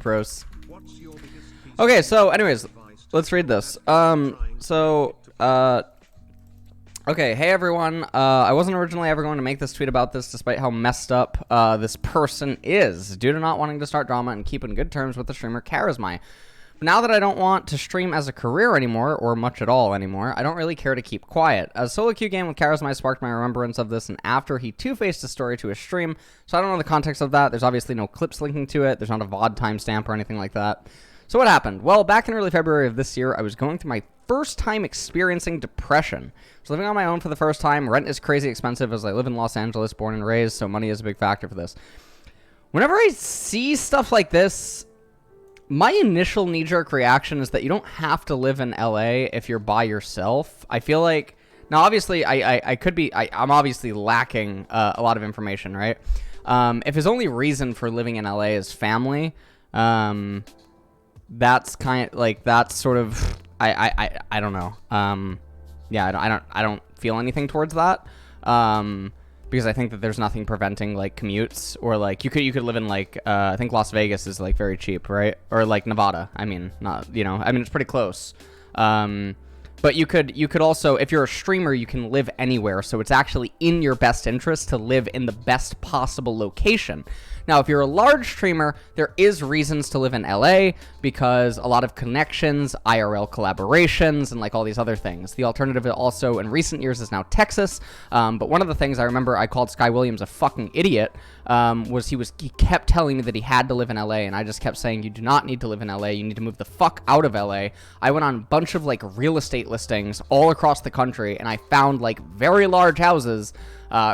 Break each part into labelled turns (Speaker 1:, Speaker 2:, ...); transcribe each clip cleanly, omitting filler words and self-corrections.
Speaker 1: Pros. Okay, so anyways, let's read this. Okay, hey everyone. I wasn't originally ever going to make this tweet about this, despite how messed up this person is, due to not wanting to start drama and keep in good terms with the streamer Karasmai. Now that I don't want to stream as a career anymore, or much at all anymore, I don't really care to keep quiet. A solo queue game with Karasmai sparked my remembrance of this, and after he two-faced a story to a stream, so I don't know the context of that. There's obviously no clips linking to it. There's not a VOD timestamp or anything like that. So what happened? Well, back in early February of this year, I was going through my first time experiencing depression. I was living on my own for the first time. Rent is crazy expensive as I live in Los Angeles, born and raised, so money is a big factor for this. Whenever I see stuff like this, my initial knee-jerk reaction is that you don't have to live in LA if you're by yourself. I feel like, now obviously I'm obviously lacking a lot of information, right? If his only reason for living in LA is family, that's kind of like, that's sort of, I don't know. Yeah, I don't feel anything towards that. Because I think that there's nothing preventing like commutes, or like you could live in like I think Las Vegas is like very cheap, right? Or like Nevada. I mean, not, you know, I mean it's pretty close. But you could also, if you're a streamer, you can live anywhere, so it's actually in your best interest to live in the best possible location. Now, if you're a large streamer, there is reasons to live in LA because a lot of connections, IRL collaborations, and like all these other things. The alternative also in recent years is now Texas. But one of the things I remember I called Sky Williams a fucking idiot was he kept telling me that he had to live in LA, and I just kept saying, you do not need to live in LA. You need to move the fuck out of LA. I went on a bunch of like real estate listings all across the country, and I found like very large houses,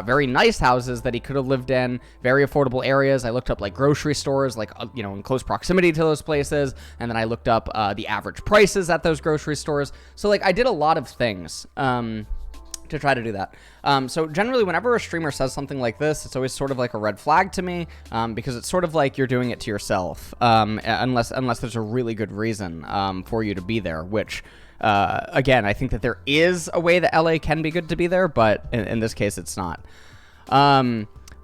Speaker 1: very nice houses that he could have lived in, very affordable areas. I looked up like grocery stores, like, you know, in close proximity to those places. And then I looked up the average prices at those grocery stores. So like I did a lot of things to try to do that. So generally whenever a streamer says something like this, it's always sort of like a red flag to me, because it's sort of like you're doing it to yourself, unless there's a really good reason for you to be there, which again, I think that there is a way that LA can be good to be there, but in this case, it's not.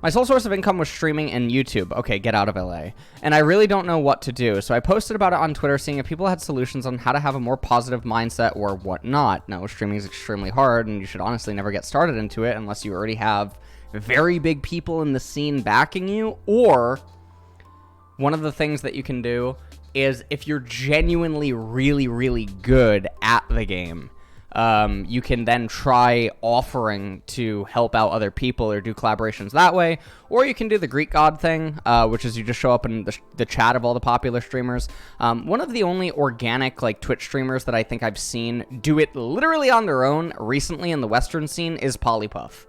Speaker 1: My sole source of income was streaming and YouTube. Okay, get out of LA. And I really don't know what to do, so I posted about it on Twitter, seeing if people had solutions on how to have a more positive mindset or whatnot. Now, streaming is extremely hard, and you should honestly never get started into it unless you already have very big people in the scene backing you, or one of the things that you can do is if you're genuinely really, really good at the game, you can then try offering to help out other people or do collaborations that way. Or you can do the Greek God thing, which is you just show up in the chat of all the popular streamers. One of the only organic like Twitch streamers that I think I've seen do it literally on their own recently in the Western scene is Polypuff.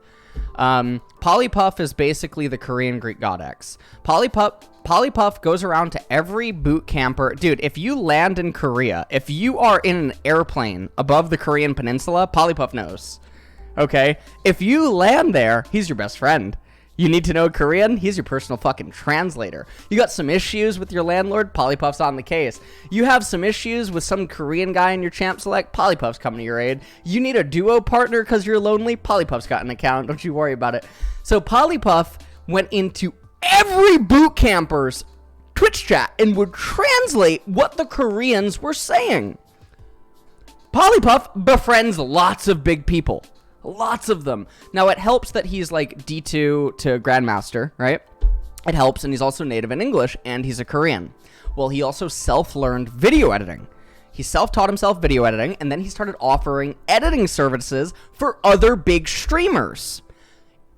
Speaker 1: Polypuff is basically the Korean Greek God X. Polypuff goes around to every boot camper. Dude, if you land in Korea, if you are in an airplane above the Korean peninsula, Polypuff knows. Okay? If you land there, he's your best friend. You need to know Korean? He's your personal fucking translator. You got some issues with your landlord? Polypuff's on the case. You have some issues with some Korean guy in your champ select? Polypuff's coming to your aid. You need a duo partner because you're lonely? Polypuff's got an account. Don't you worry about it. So Polypuff went into every boot camper's Twitch chat and would translate what the Koreans were saying. Polypuff befriends lots of big people. Lots of them. Now, it helps that he's like D2 to Grandmaster, right? It helps, and he's also native in English, and he's a Korean. Well, he also self-learned video editing. He self-taught himself video editing, and then he started offering editing services for other big streamers.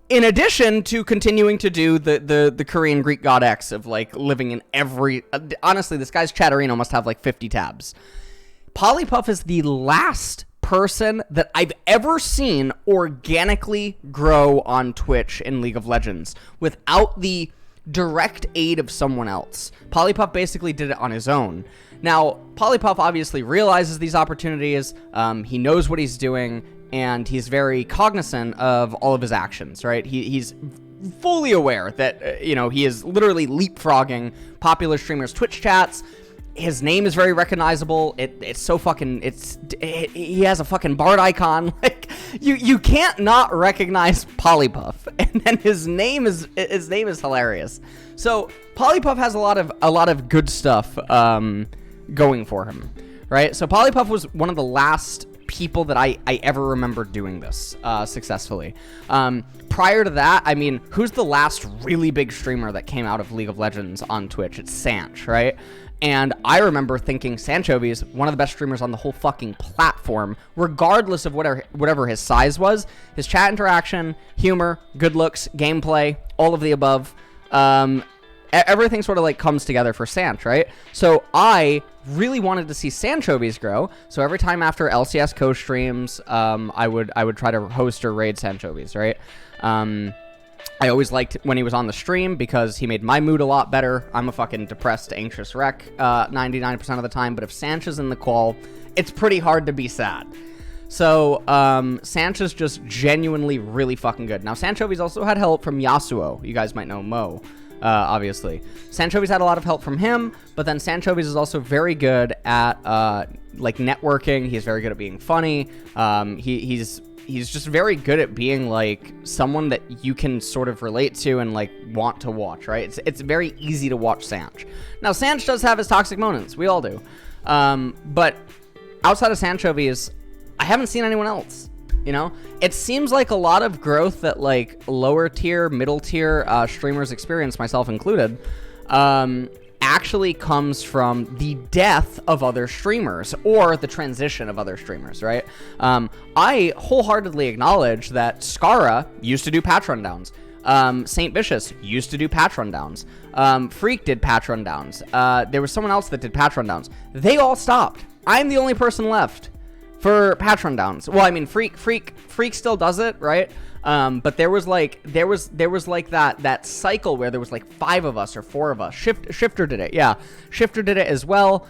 Speaker 1: In addition to continuing to do the Korean Greek God X of like living in every... honestly, this guy's Chatterino must have like 50 tabs. Polypuff is the last person that I've ever seen organically grow on Twitch in League of Legends without the direct aid of someone else. Polypuff basically did it on his own. Now, Polypuff obviously realizes these opportunities, he knows what he's doing, and he's very cognizant of all of his actions, right? He's fully aware that, you know, he is literally leapfrogging popular streamers' Twitch chats. His name is very recognizable. It's so fucking, he has a fucking Bard icon. Like, you can't not recognize Polypuff, and then his name is hilarious. So Polypuff has a lot of good stuff going for him, right? So Polypuff was one of the last people that I ever remember doing this successfully. Prior to that, I mean, who's the last really big streamer that came out of League of Legends on Twitch? It's Sanch, right? And I remember thinking Sanchovy is one of the best streamers on the whole fucking platform, regardless of whatever his size was. His chat interaction, humor, good looks, gameplay, all of the above. Everything sort of like comes together for Sanch, right? So I really wanted to see Sanchovies grow. So every time after LCS co-streams, I would try to host or raid Sanchovies, right? I always liked when he was on the stream because he made my mood a lot better. I'm a fucking depressed, anxious wreck 99% of the time, but if Sanch is in the call, it's pretty hard to be sad. So, Sanch is just genuinely really fucking good. Now, Sanchovies also had help from Yasuo. You guys might know Mo, obviously. Sanchovies had a lot of help from him, but then Sanchovies is also very good at, like, networking. He's very good at being funny. He's just very good at being, like, someone that you can sort of relate to and, like, want to watch, right? It's very easy to watch Sanch. Now, Sanch does have his toxic moments. We all do. But outside of Sanchovies, I haven't seen anyone else, you know? It seems like a lot of growth that, like, lower tier, middle tier streamers experience, myself included, actually comes from the death of other streamers or the transition of other streamers, right? I wholeheartedly acknowledge that Skara used to do patch rundowns. Saint Vicious used to do patch rundowns. Freak did patch rundowns. There was someone else that did patch rundowns. They all stopped. I'm the only person left for patch rundowns. Well, I mean, Freak still does it, right? But there was like that cycle where there was like 5 of us or 4 of us. Shifter did it, yeah. Shifter did it as well.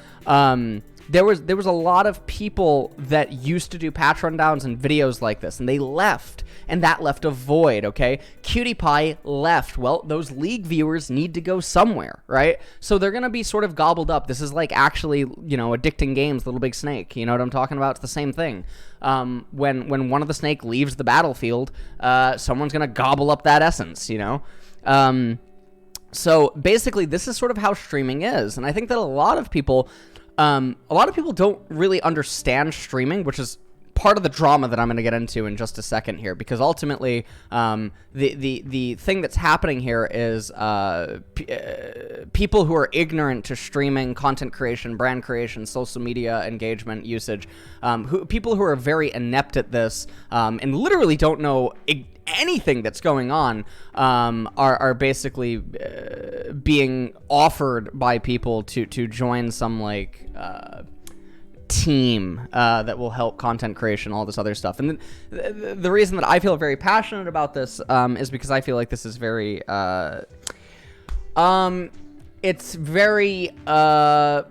Speaker 1: There was a lot of people that used to do patch rundowns and videos like this, and they left, and that left a void, okay? Cutie Pie left. Well, those League viewers need to go somewhere, right? So they're gonna be sort of gobbled up. This is like actually, you know, addicting games, Little Big Snake. You know what I'm talking about? It's the same thing. When one of the snake leaves the battlefield, someone's gonna gobble up that essence, you know? So basically, this is sort of how streaming is, and I think that a lot of people don't really understand streaming, which is part of the drama that I'm going to get into in just a second here, because ultimately, the thing that's happening here is people who are ignorant to streaming, content creation, brand creation, social media engagement usage, people who are very inept at this and literally don't know anything that's going on, are basically being offered by people to join some like team that will help content creation, all this other stuff. And the reason that I feel very passionate about this is because I feel like this is very it's very trying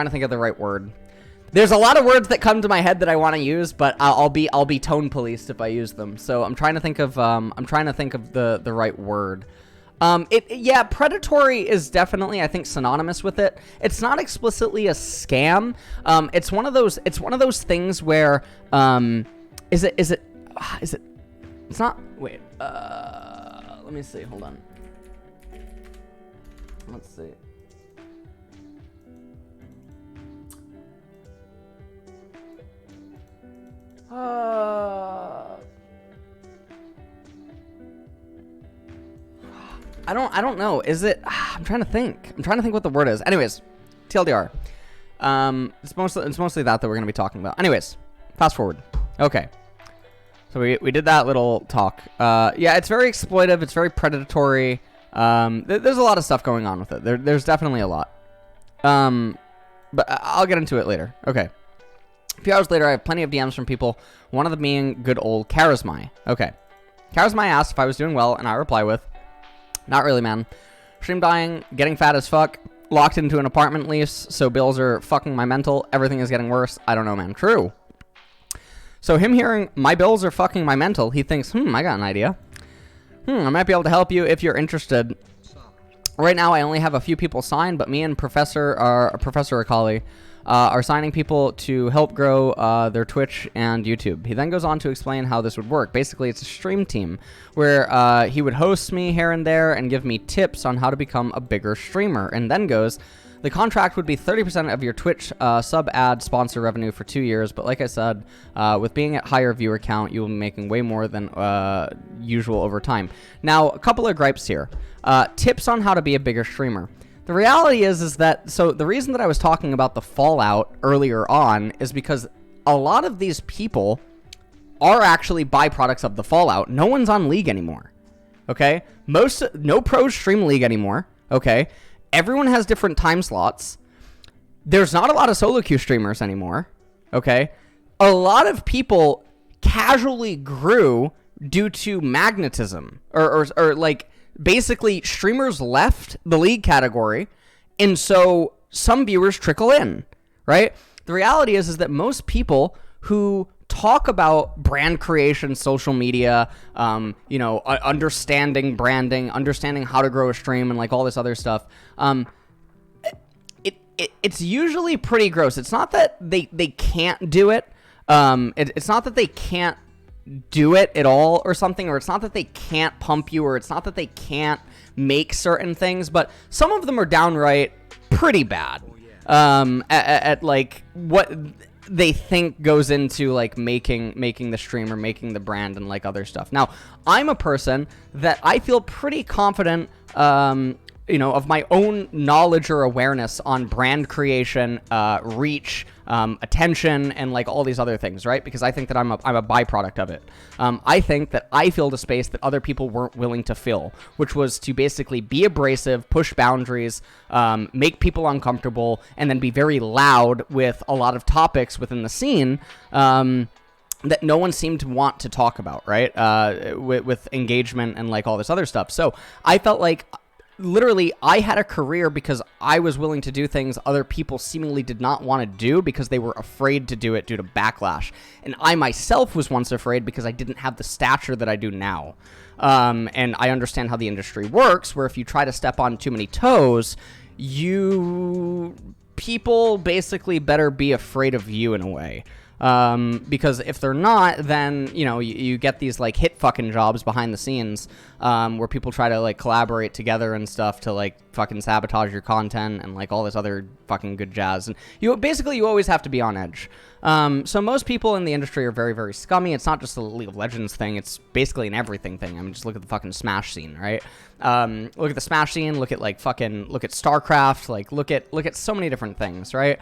Speaker 1: to think of the right word. There's a lot of words that come to my head that I want to use, but I'll be tone policed if I use them. So I'm trying to think of the right word. Yeah, predatory is definitely, I think, synonymous with it. It's not explicitly a scam. It's one of those things where is it it's not, wait, let me see, hold on. Let's see. I don't know. Is it? I'm trying to think what the word is. Anyways, TLDR. It's mostly that we're gonna be talking about. Anyways, fast forward. Okay. So we did that little talk. Yeah, it's very exploitive. It's very predatory. There's a lot of stuff going on with it. There's definitely a lot. But I'll get into it later. Okay. A few hours later, I have plenty of DMs from people, one of them being good old Karasmai. Okay. Karasmai asked if I was doing well, and I reply with, not really, man. Stream dying, getting fat as fuck, locked into an apartment lease, so bills are fucking my mental, everything is getting worse. I don't know, man. True. So him hearing my bills are fucking my mental, he thinks, I got an idea. I might be able to help you if you're interested. Right now, I only have a few people signed, but me and Professor Akali are signing people to help grow their Twitch and YouTube. He then goes on to explain how this would work. Basically, it's a stream team where he would host me here and there and give me tips on how to become a bigger streamer, and then goes, the contract would be 30% of your Twitch sub-ad sponsor revenue for 2 years, but like I said, with being at higher viewer count, you will be making way more than usual over time. Now, a couple of gripes here. Tips on how to be a bigger streamer. The reality is that, so the reason that I was talking about the fallout earlier on is because a lot of these people are actually byproducts of the fallout. No one's on League anymore, okay? No pros stream League anymore, okay? Everyone has different time slots. There's not a lot of solo queue streamers anymore, okay? A lot of people casually grew due to magnetism, or like, basically streamers left the League category, and so some viewers trickle in, right? The reality is that most people who talk about brand creation, social media, understanding branding, understanding how to grow a stream, and like all this other stuff, it's usually pretty gross. It's not that they can't do it. It's not that they can't do it at all or something, or it's not that they can't pump you, or it's not that they can't make certain things, but some of them are downright pretty bad at like what they think goes into like making the stream or making the brand and like other stuff. Now, I'm a person that I feel pretty confident of my own knowledge or awareness on brand creation, reach, attention, and like all these other things, right? Because I think that I'm a byproduct of it. I think that I filled a space that other people weren't willing to fill, which was to basically be abrasive, push boundaries, make people uncomfortable, and then be very loud with a lot of topics within the scene that no one seemed to want to talk about, right? With engagement and like all this other stuff. So I felt like literally I had a career because I was willing to do things other people seemingly did not want to do because they were afraid to do it due to backlash. And I myself was once afraid because I didn't have the stature that I do now. And I understand how the industry works, where if you try to step on too many toes, people basically better be afraid of you in a way. Because if they're not, then, you get these like hit fucking jobs behind the scenes, where people try to like collaborate together and stuff to like fucking sabotage your content and like all this other fucking good jazz. And you always have to be on edge. So most people in the industry are very, very scummy. It's not just a League of Legends thing. It's basically an everything thing. I mean, just look at the fucking Smash scene, right? Look at the Smash scene, look at StarCraft, like look at so many different things, right?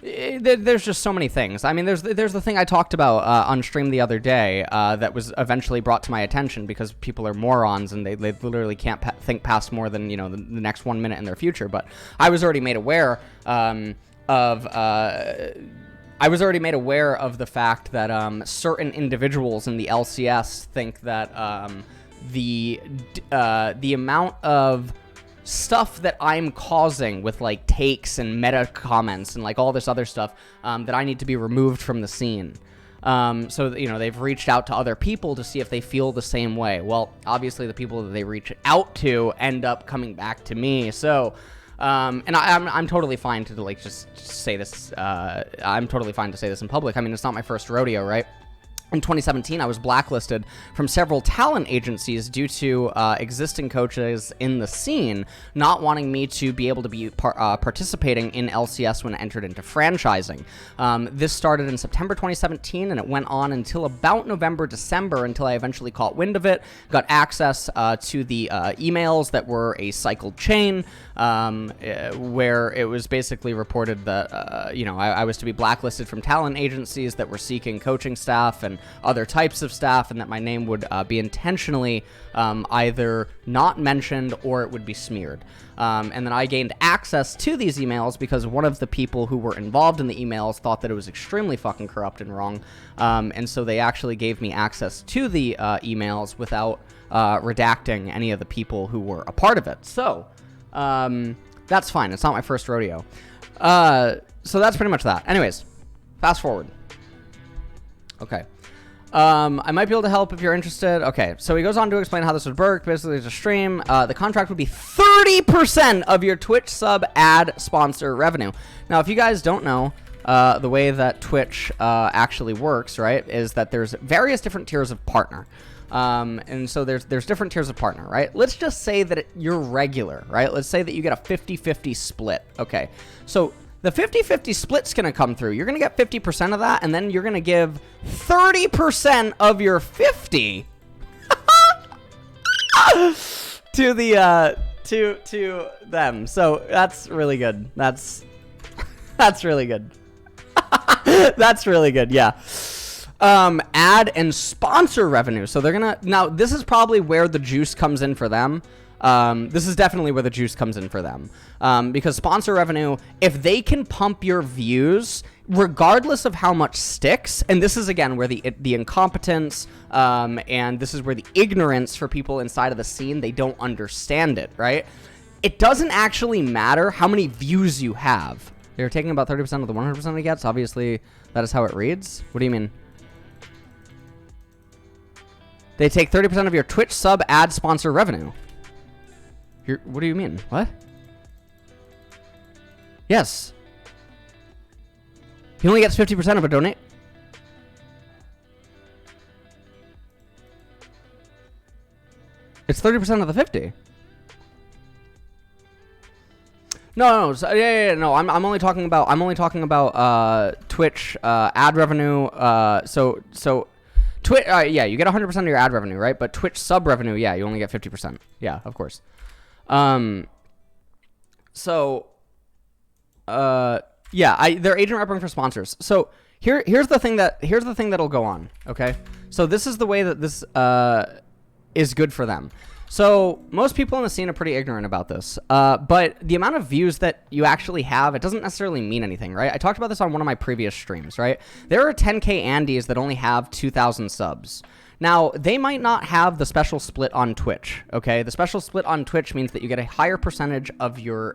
Speaker 1: There's just so many things. I mean, there's the thing I talked about on stream the other day that was eventually brought to my attention because people are morons and they literally can't think past more than the next 1 minute in their future. But I was already made aware of the fact that certain individuals in the LCS think that the amount of stuff that I'm causing with like takes and meta comments and like all this other stuff that I need to be removed from the scene. So they've reached out to other people to see if they feel the same way. Well, obviously the people that they reach out to end up coming back to me. So and I'm totally fine to like just say this. I'm totally fine to say this in public. I mean, it's not my first rodeo, right? In 2017, I was blacklisted from several talent agencies due to existing coaches in the scene not wanting me to be able to be participating in LCS when it entered into franchising. This started in September 2017, and it went on until about November, December, until I eventually caught wind of it, got access to the emails that were a cycled chain, where it was basically reported that, I was to be blacklisted from talent agencies that were seeking coaching staff and other types of staff, and that my name would be intentionally either not mentioned or it would be smeared. And then I gained access to these emails because one of the people who were involved in the emails thought that it was extremely fucking corrupt and wrong. And so they actually gave me access to the emails without redacting any of the people who were a part of it. So that's fine. It's not my first rodeo. So that's pretty much that. Anyways, fast forward. Okay. I might be able to help if you're interested. Okay, so he goes on to explain how this would work. Basically, it's a stream. The contract would be 30% of your Twitch sub ad sponsor revenue. Now, if you guys don't know, the way that Twitch actually works, right, is that there's various different tiers of partner. And so there's different tiers of partner, right? Let's just say that you're regular, right? Let's say that you get a 50-50 split. Okay, so the 50-50 split's going to come through. You're going to get 50% of that, and then you're going to give 30% of your 50 to the to them. So that's really good. That's really good. That's really good. Yeah. Ad and sponsor revenue. So they're gonna, now this is probably where the juice comes in for them. This is definitely where the juice comes in for them. Because sponsor revenue, if they can pump your views, regardless of how much sticks, and this is again where the incompetence, and this is where the ignorance for people inside of the scene, they don't understand it, right? It doesn't actually matter how many views you have. They're taking about 30% of the 100% he gets. Obviously, that is how it reads. What do you mean? They take 30% of your Twitch sub ad sponsor revenue. What do you mean? What? Yes. He only gets 50% of a donate. It's 30% of the 50. No. So, yeah. No, I'm only talking about Twitch ad revenue. So Twitch, yeah, you get 100% of your ad revenue, right? But Twitch sub revenue, yeah, you only get 50%. Yeah, of course. Yeah, they're agent repping for sponsors. So here's the thing that'll go on. Okay, so this is the way that this is good for them. So most people in the scene are pretty ignorant about this, but the amount of views that you actually have, it doesn't necessarily mean anything, right? I talked about this on one of my previous streams, right? There are 10K Andys that only have 2,000 subs. Now, they might not have the special split on Twitch, okay? The special split on Twitch means that you get a higher percentage of your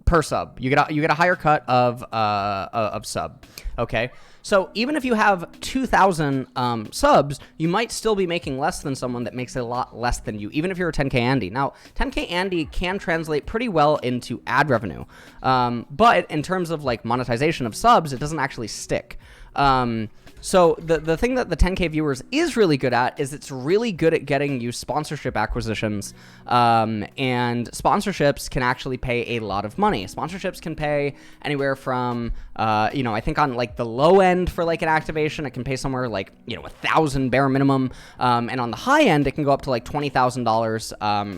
Speaker 1: per sub. You get a higher cut of sub, okay? So even if you have 2,000 subs, you might still be making less than someone that makes a lot less than you, even if you're a 10K Andy. Now, 10K Andy can translate pretty well into ad revenue, but in terms of like monetization of subs, it doesn't actually stick. So the thing that the 10K viewers is really good at is it's really good at getting you sponsorship acquisitions, and sponsorships can actually pay a lot of money. Sponsorships can pay anywhere from, I think on like the low end for like an activation, it can pay somewhere like, 1,000 bare minimum, and on the high end, it can go up to like $20,000,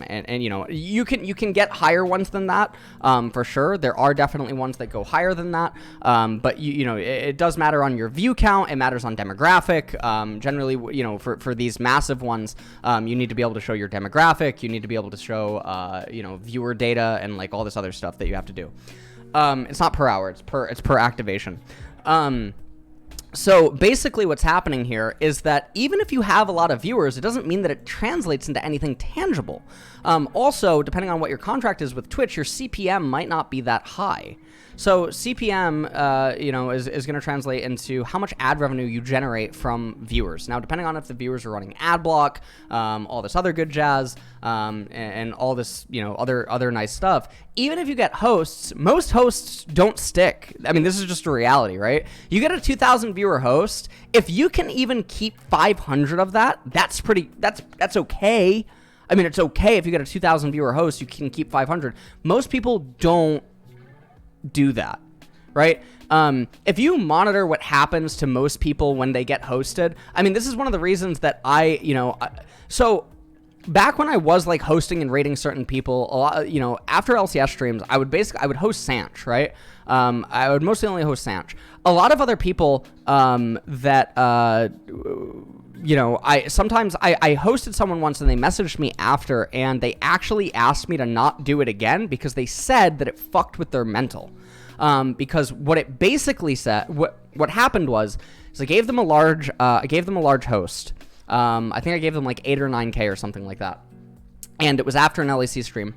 Speaker 1: and you can get higher ones than that, for sure. There are definitely ones that go higher than that, but it does matter on your view count. It matters on demographic. Generally, for these massive ones, you need to be able to show your demographic. You need to be able to show, viewer data and like all this other stuff that you have to do. It's not per hour. It's per activation. So basically what's happening here is that even if you have a lot of viewers, it doesn't mean that it translates into anything tangible. Also, depending on what your contract is with Twitch, your CPM might not be that high. So CPM, is going to translate into how much ad revenue you generate from viewers. Now, depending on if the viewers are running ad block, all this other good jazz, and all this, other nice stuff. Even if you get hosts, most hosts don't stick. I mean, this is just a reality, right? You get a 2,000 viewer host. If you can even keep 500 of that, that's okay. I mean, it's okay if you get a 2,000 viewer host, you can keep 500. Most people don't do that, right? If you monitor what happens to most people when they get hosted, I mean, this is one of the reasons that so back when I was like hosting and rating certain people, a lot, after LCS streams, I would host Sanch, right? I would mostly only host Sanch. A lot of other people that I hosted someone once and they messaged me after and they actually asked me to not do it again because they said that it fucked with their mental. Because what it basically said, what happened was I gave them a large host. I think I gave them like 8 or 9K or something like that. And it was after an LEC stream.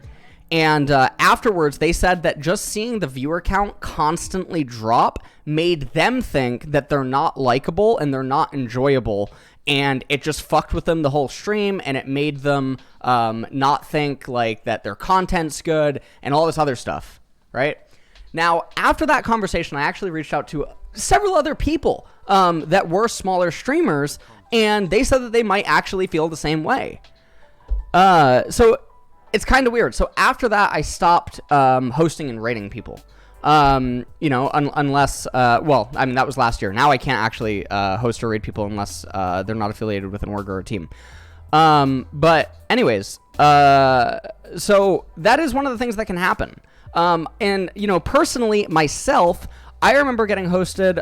Speaker 1: And afterwards, they said that just seeing the viewer count constantly drop made them think that they're not likable and they're not enjoyable. And it just fucked with them the whole stream, and it made them not think like that their content's good and all this other stuff, right? Now, after that conversation, I actually reached out to several other people that were smaller streamers, and they said that they might actually feel the same way. So it's kind of weird. So after that, I stopped hosting and rating people. Unless, well, I mean, that was last year. Now I can't actually host or raid people unless they're not affiliated with an org or a team. But anyways, so that is one of the things that can happen. And, personally, myself, I remember getting hosted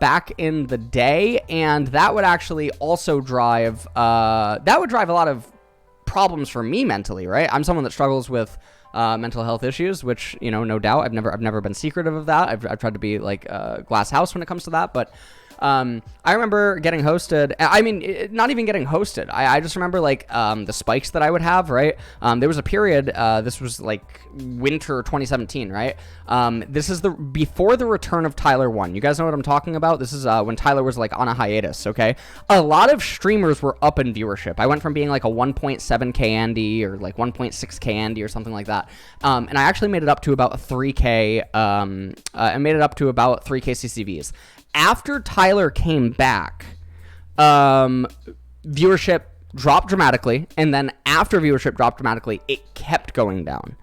Speaker 1: back in the day, and that would actually also drive a lot of problems for me mentally, right? I'm someone that struggles with mental health issues, which, no doubt, I've never been secretive of that. I've tried to be like a glass house when it comes to that, but I remember getting hosted. I mean, not even getting hosted. I just remember like the spikes that I would have, right? There was a period, this was like winter 2017, right? This is before the return of Tyler 1. You guys know what I'm talking about? This is when Tyler was like on a hiatus, okay? A lot of streamers were up in viewership. I went from being like a 1.7k Andy or like 1.6k Andy or something like that. And I actually made it up to about 3k, I made it up to about 3k CCVs. After Tyler came back, viewership dropped dramatically, and then after viewership dropped dramatically, it kept going down.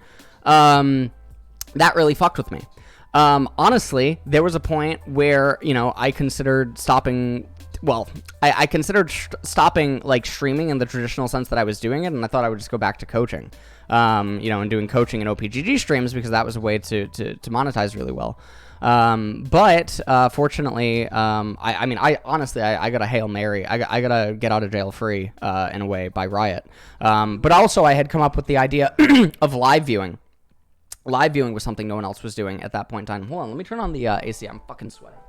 Speaker 1: That really fucked with me. Honestly, there was a point where, I considered stopping. Well, I considered stopping like streaming in the traditional sense that I was doing it, and I thought I would just go back to coaching, and doing coaching and OPGG streams because that was a way to monetize really well. But fortunately, I honestly got a Hail Mary. I got a get out of jail free, in a way, by Riot. But also I had come up with the idea of live viewing. Live viewing was something no one else was doing at that point in time. Hold on, let me turn on the AC. I'm fucking sweating.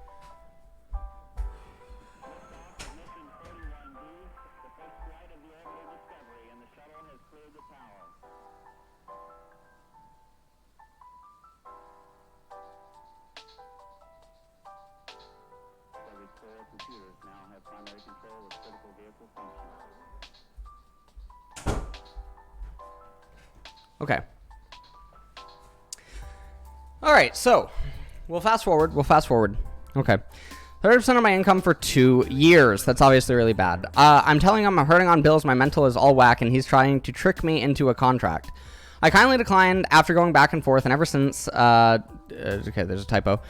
Speaker 1: Okay. All right, so we'll fast forward. Okay. 30% of my income for 2 years. That's obviously really bad. I'm telling him I'm hurting on bills. My mental is all whack, and he's trying to trick me into a contract. I kindly declined after going back and forth, and ever since, okay, there's a typo.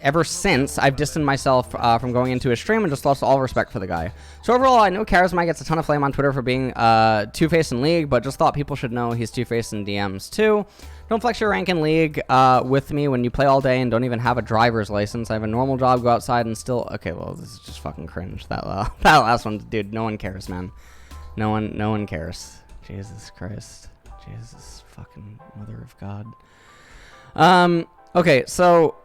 Speaker 1: Ever since, I've distanced myself from going into a stream and just lost all respect for the guy. So overall, I know Karasmai gets a ton of flame on Twitter for being two-faced in League, but just thought people should know he's two-faced in DMs too. Don't flex your rank in League with me when you play all day and don't even have a driver's license. I have a normal job, go outside and still... Okay, well, this is just fucking cringe. That last one, dude, no one cares, man. No one cares. Jesus Christ. Jesus fucking mother of God. Okay, so...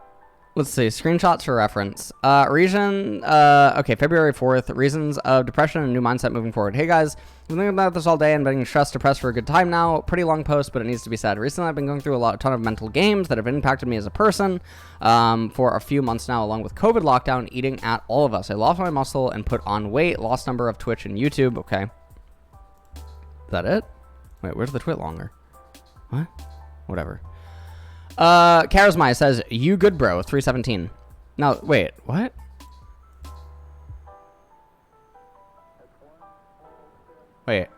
Speaker 1: Let's see, screenshots for reference. Okay, February 4th, reasons of depression and new mindset moving forward. Hey guys, I've been thinking about this all day and been stressed, depressed for a good time now. Pretty long post, but it needs to be said. Recently, I've been going through a ton of mental games that have impacted me as a person for a few months now, along with COVID lockdown eating at all of us. I lost my muscle and put on weight, lost number of Twitch and YouTube. Okay. Is that it? Wait, where's the twit longer? What? Whatever. Karasmai says, you good bro, 317. Now, wait, what? Wait.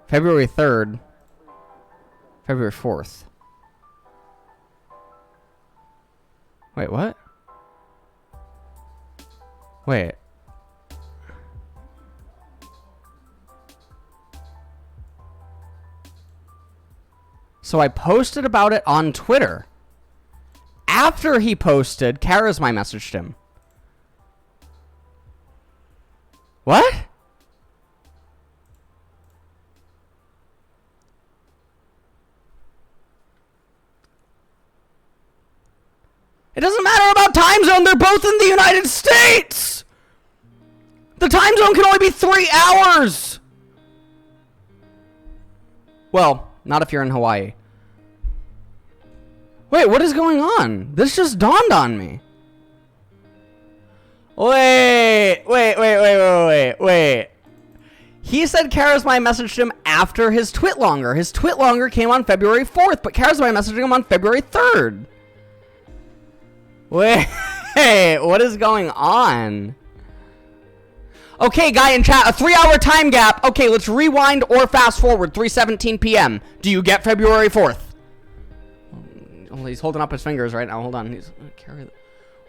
Speaker 1: February 3rd. February 4th. Wait, what? Wait. So I posted about it on Twitter. After he posted, Karasmai messaged him. What? It doesn't matter about time zone. They're both in the United States. The time zone can only be 3 hours. Well, not if you're in Hawaii. Wait, what is going on? This just dawned on me. Wait. He said Karasmai messaged him after his twit longer. His twit longer came on February 4th, but Karasmai messaged him on February 3rd. Wait, what is going on? Okay, guy in chat, a 3-hour time gap. Okay, let's rewind or fast forward. 3:17 p.m. Do you get February 4th? Well, he's holding up his fingers right now. Hold on. He's carry.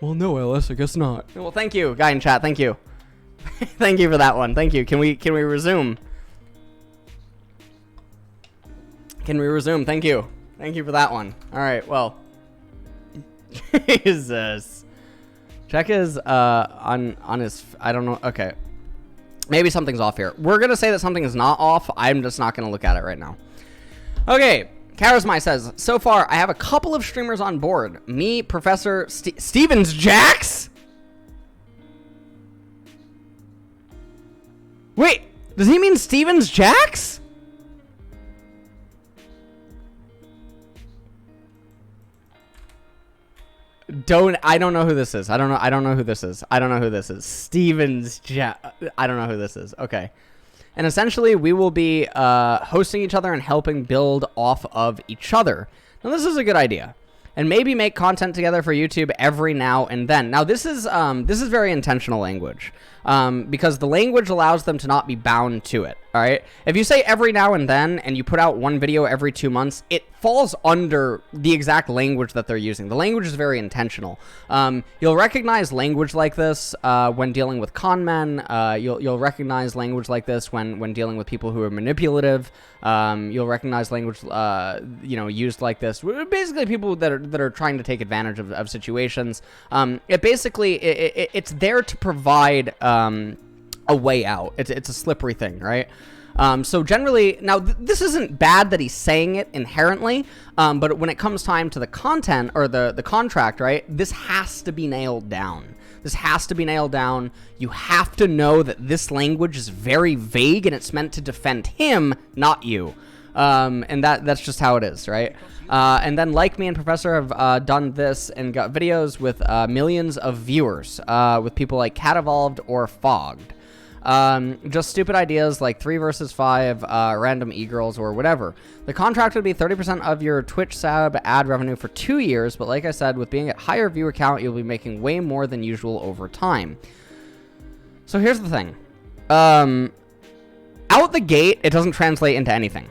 Speaker 1: Well, no, LS, I guess not. Well, thank you, guy in chat. Thank you. Thank you for that one. Thank you. Can we resume? Can we resume? Thank you. Thank you for that one. All right. Well. Jesus. Check his on his. I don't know. Okay. Maybe something's off here. We're gonna say that something is not off. I'm just not gonna look at it right now. Okay. Karasmai says, so far, I have a couple of streamers on board. Me, Professor Stevens Jax? Wait, does he mean Stevens Jax? I don't know who this is. I don't know who this is. Stevens Jax. I don't know who this is. Okay. And essentially, we will be hosting each other and helping build off of each other. Now, this is a good idea. And maybe make content together for YouTube every now and then. Now, this is very intentional language. Because the language allows them to not be bound to it. All right? If you say every now and then, and you put out one video every 2 months, it falls under the exact language that they're using. The language is very intentional. You'll recognize language like this when dealing with con men. You'll recognize language like this when dealing with people who are manipulative. You'll recognize language used like this. Basically, people that are trying to take advantage of situations. It's there to provide a way out. It's a slippery thing, right? So generally, now this isn't bad that he's saying it inherently, but when it comes time to the content or the contract, right, this has to be nailed down. This has to be nailed down. You have to know that this language is very vague and it's meant to defend him, not you. And that's just how it is, right? And then Like Me and Professor have done this and got videos with millions of viewers with people like Cat Evolved or Fogged. Just stupid ideas like 3 versus 5, random e-girls or whatever. The contract would be 30% of your Twitch sub ad revenue for 2 years, but like I said, with being at higher viewer count, you'll be making way more than usual over time. So here's the thing. Out the gate, it doesn't translate into anything.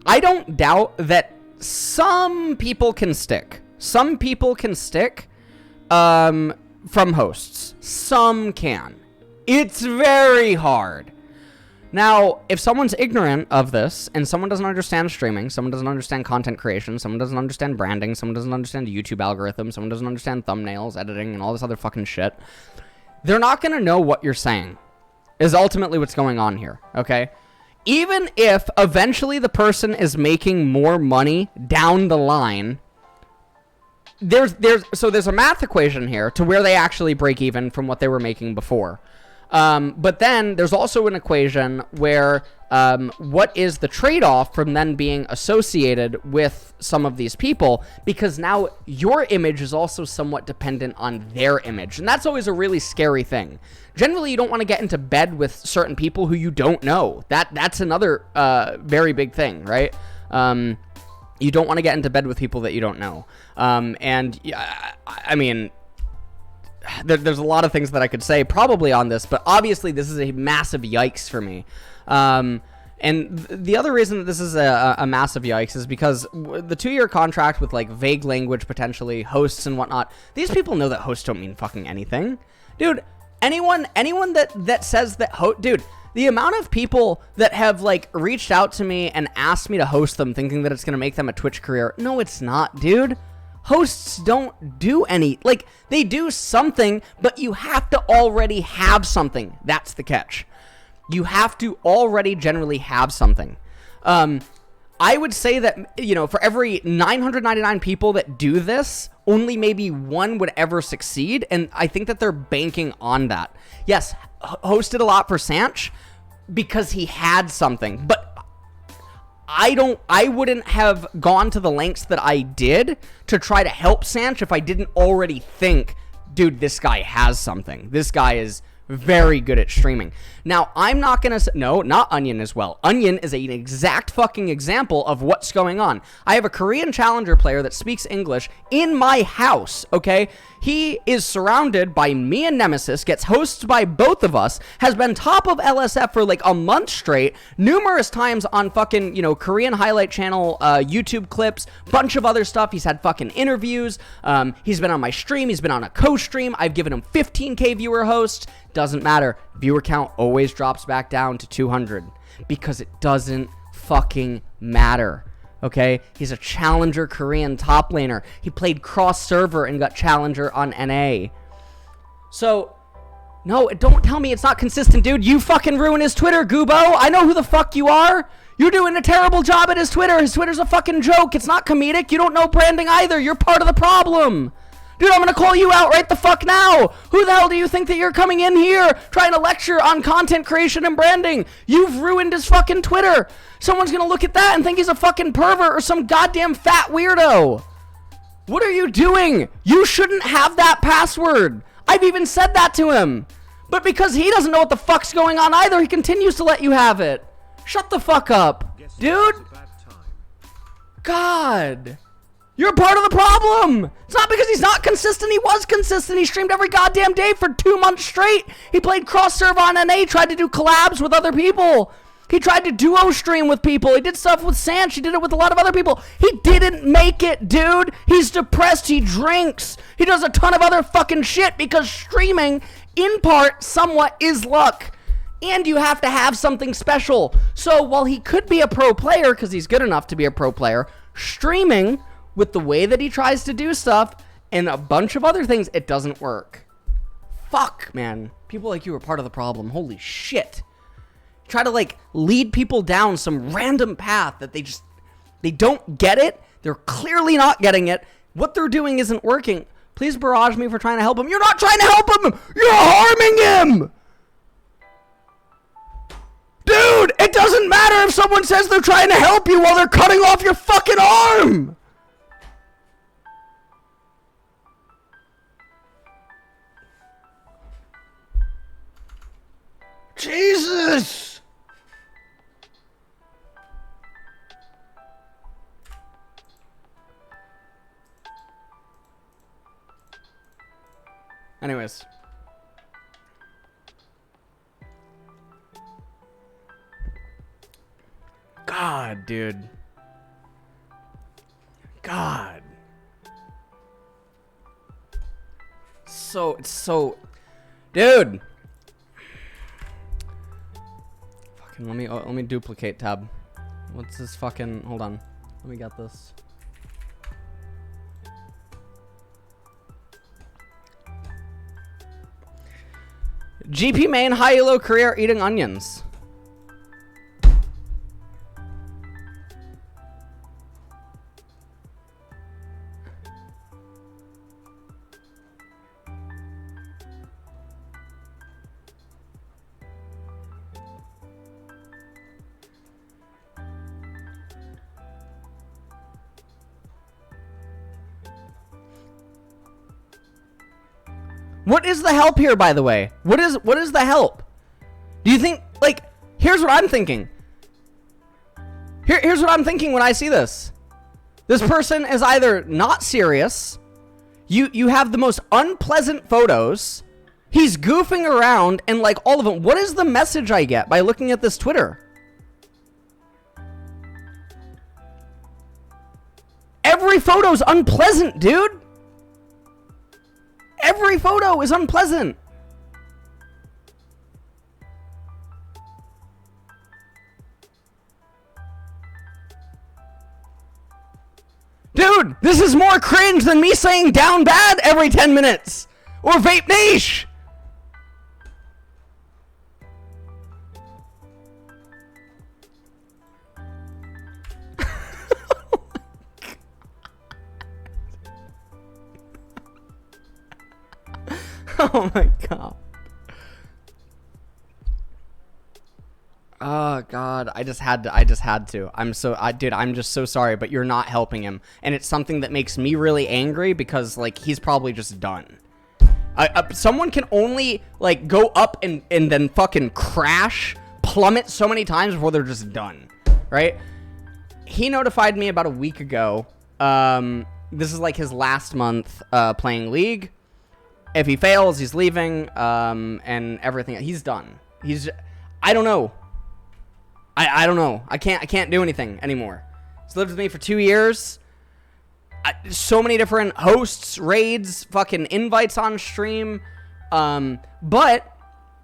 Speaker 1: I don't doubt that some people can stick. Some people can stick from hosts. Some can. It's very hard. Now, if someone's ignorant of this, and someone doesn't understand streaming, someone doesn't understand content creation, someone doesn't understand branding, someone doesn't understand YouTube algorithms, someone doesn't understand thumbnails, editing, and all this other fucking shit, they're not going to know what you're saying, is ultimately what's going on here, okay? Even if eventually the person is making more money down the line, there's a math equation here to where they actually break even from what they were making before. But then there's also an equation where what is the trade-off from then being associated with some of these people, because now your image is also somewhat dependent on their image, and that's always a really scary thing. Generally, you don't want to get into bed with certain people who you don't know. That's another very big thing, right? You don't want to get into bed with people that you don't know. And I mean, there's a lot of things that I could say probably on this, but obviously this is a massive yikes for me. And the other reason that this is a massive yikes is because the 2-year contract with like vague language, potentially hosts and whatnot, these people know that hosts don't mean fucking anything. Dude, anyone that says that dude, the amount of people that have like reached out to me and asked me to host them thinking that it's going to make them a Twitch career. No, it's not, dude. Hosts don't do any, like, they do something, but you have to already have something. That's the catch. You have to already generally have something. I would say that, for every 999 people that do this, only maybe one would ever succeed, and I think that they're banking on that. Yes, hosted a lot for Sanch because he had something, but I wouldn't have gone to the lengths that I did to try to help Sanch if I didn't already think, dude, this guy has something. This guy is very good at streaming. Now, I'm not going to say, no, not Onion as well. Onion is an exact fucking example of what's going on. I have a Korean Challenger player that speaks English in my house, okay? He is surrounded by me and Nemesis, gets hosted by both of us, has been top of LSF for like a month straight, numerous times on fucking, Korean highlight channel, YouTube clips, bunch of other stuff. He's had fucking interviews. He's been on my stream. He's been on a co-stream. I've given him 15K viewer hosts. Doesn't matter. Viewer count always drops back down to 200 because it doesn't fucking matter. Okay? He's a Challenger Korean top laner. He played cross server and got Challenger on NA. So, no, don't tell me it's not consistent, dude. You fucking ruin his Twitter, Goobo. I know who the fuck you are. You're doing a terrible job at his Twitter. His Twitter's a fucking joke. It's not comedic. You don't know branding either. You're part of the problem. Dude, I'm gonna call you out right the fuck now. Who the hell do you think that you're coming in here trying to lecture on content creation and branding? You've ruined his fucking Twitter. Someone's gonna look at that and think he's a fucking pervert or some goddamn fat weirdo. What are you doing? You shouldn't have that password. I've even said that to him. But because he doesn't know what the fuck's going on either, he continues to let you have it. Shut the fuck up, dude. God. You're part of the problem. It's not because he's not consistent. He was consistent. He streamed every goddamn day for 2 months straight. He played cross-serve on NA, tried to do collabs with other people. He tried to duo stream with people. He did stuff with Sanch. He did it with a lot of other people. He didn't make it, dude. He's depressed. He drinks. He does a ton of other fucking shit because streaming, in part, somewhat is luck. And you have to have something special. So while he could be a pro player, because he's good enough to be a pro player, streaming, with the way that he tries to do stuff and a bunch of other things, it doesn't work. Fuck, man. People like you are part of the problem. Holy shit. Try to, lead people down some random path that they don't get it. They're clearly not getting it. What they're doing isn't working. Please barrage me for trying to help him. You're not trying to help him. You're harming him. Dude, it doesn't matter if someone says they're trying to help you while they're cutting off your fucking arm. Jesus! Anyways. God, dude. God. It's so... Dude! Let me duplicate tab. What's this fucking... Hold on. Let me get this. GP main high elo career eating onions. What is the help here, by the way? What is the help? Do you think, here's what I'm thinking. Here's what I'm thinking when I see this. This person is either not serious, you have the most unpleasant photos, he's goofing around, and all of them. What is the message I get by looking at this Twitter? Every photo's unpleasant, dude. Every photo is unpleasant. Dude, this is more cringe than me saying down bad every 10 minutes. Or vape niche. Oh my god. Oh God, I just had to. I'm just so sorry, but you're not helping him, and it's something that makes me really angry because like he's probably just done. Someone can only like go up and then fucking crash, plummet so many times before they're just done, right? He notified me about a week ago. This is like his last month playing League. If he fails, he's leaving, and everything. He's done. I don't know. I don't know. I can't do anything anymore. He's lived with me for 2 years. So many different hosts, raids, fucking invites on stream. But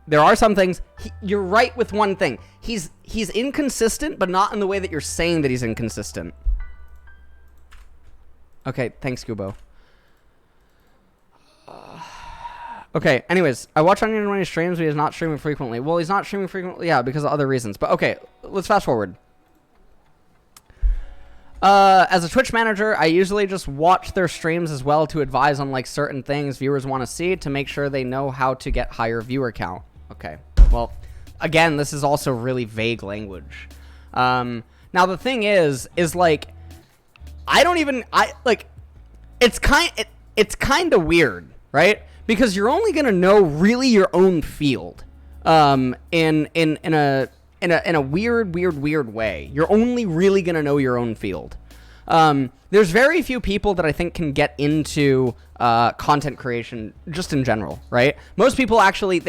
Speaker 1: there are some things. You're right with one thing. He's inconsistent, but not in the way that you're saying that he's inconsistent. Okay, thanks, Kubo. Okay, anyways, I watch Onion when he streams, but he's not streaming frequently. Well, he's not streaming frequently, yeah, because of other reasons. But okay, let's fast forward. As a Twitch manager, I usually just watch their streams as well to advise on like certain things viewers want to see to make sure they know how to get higher viewer count. Okay, well, again, this is also really vague language. Now the thing is like, it's kind of weird, right? Because you're only gonna know really your own field, in a weird way. You're only really gonna know your own field. There's very few people that I think can get into content creation just in general, right? Most people actually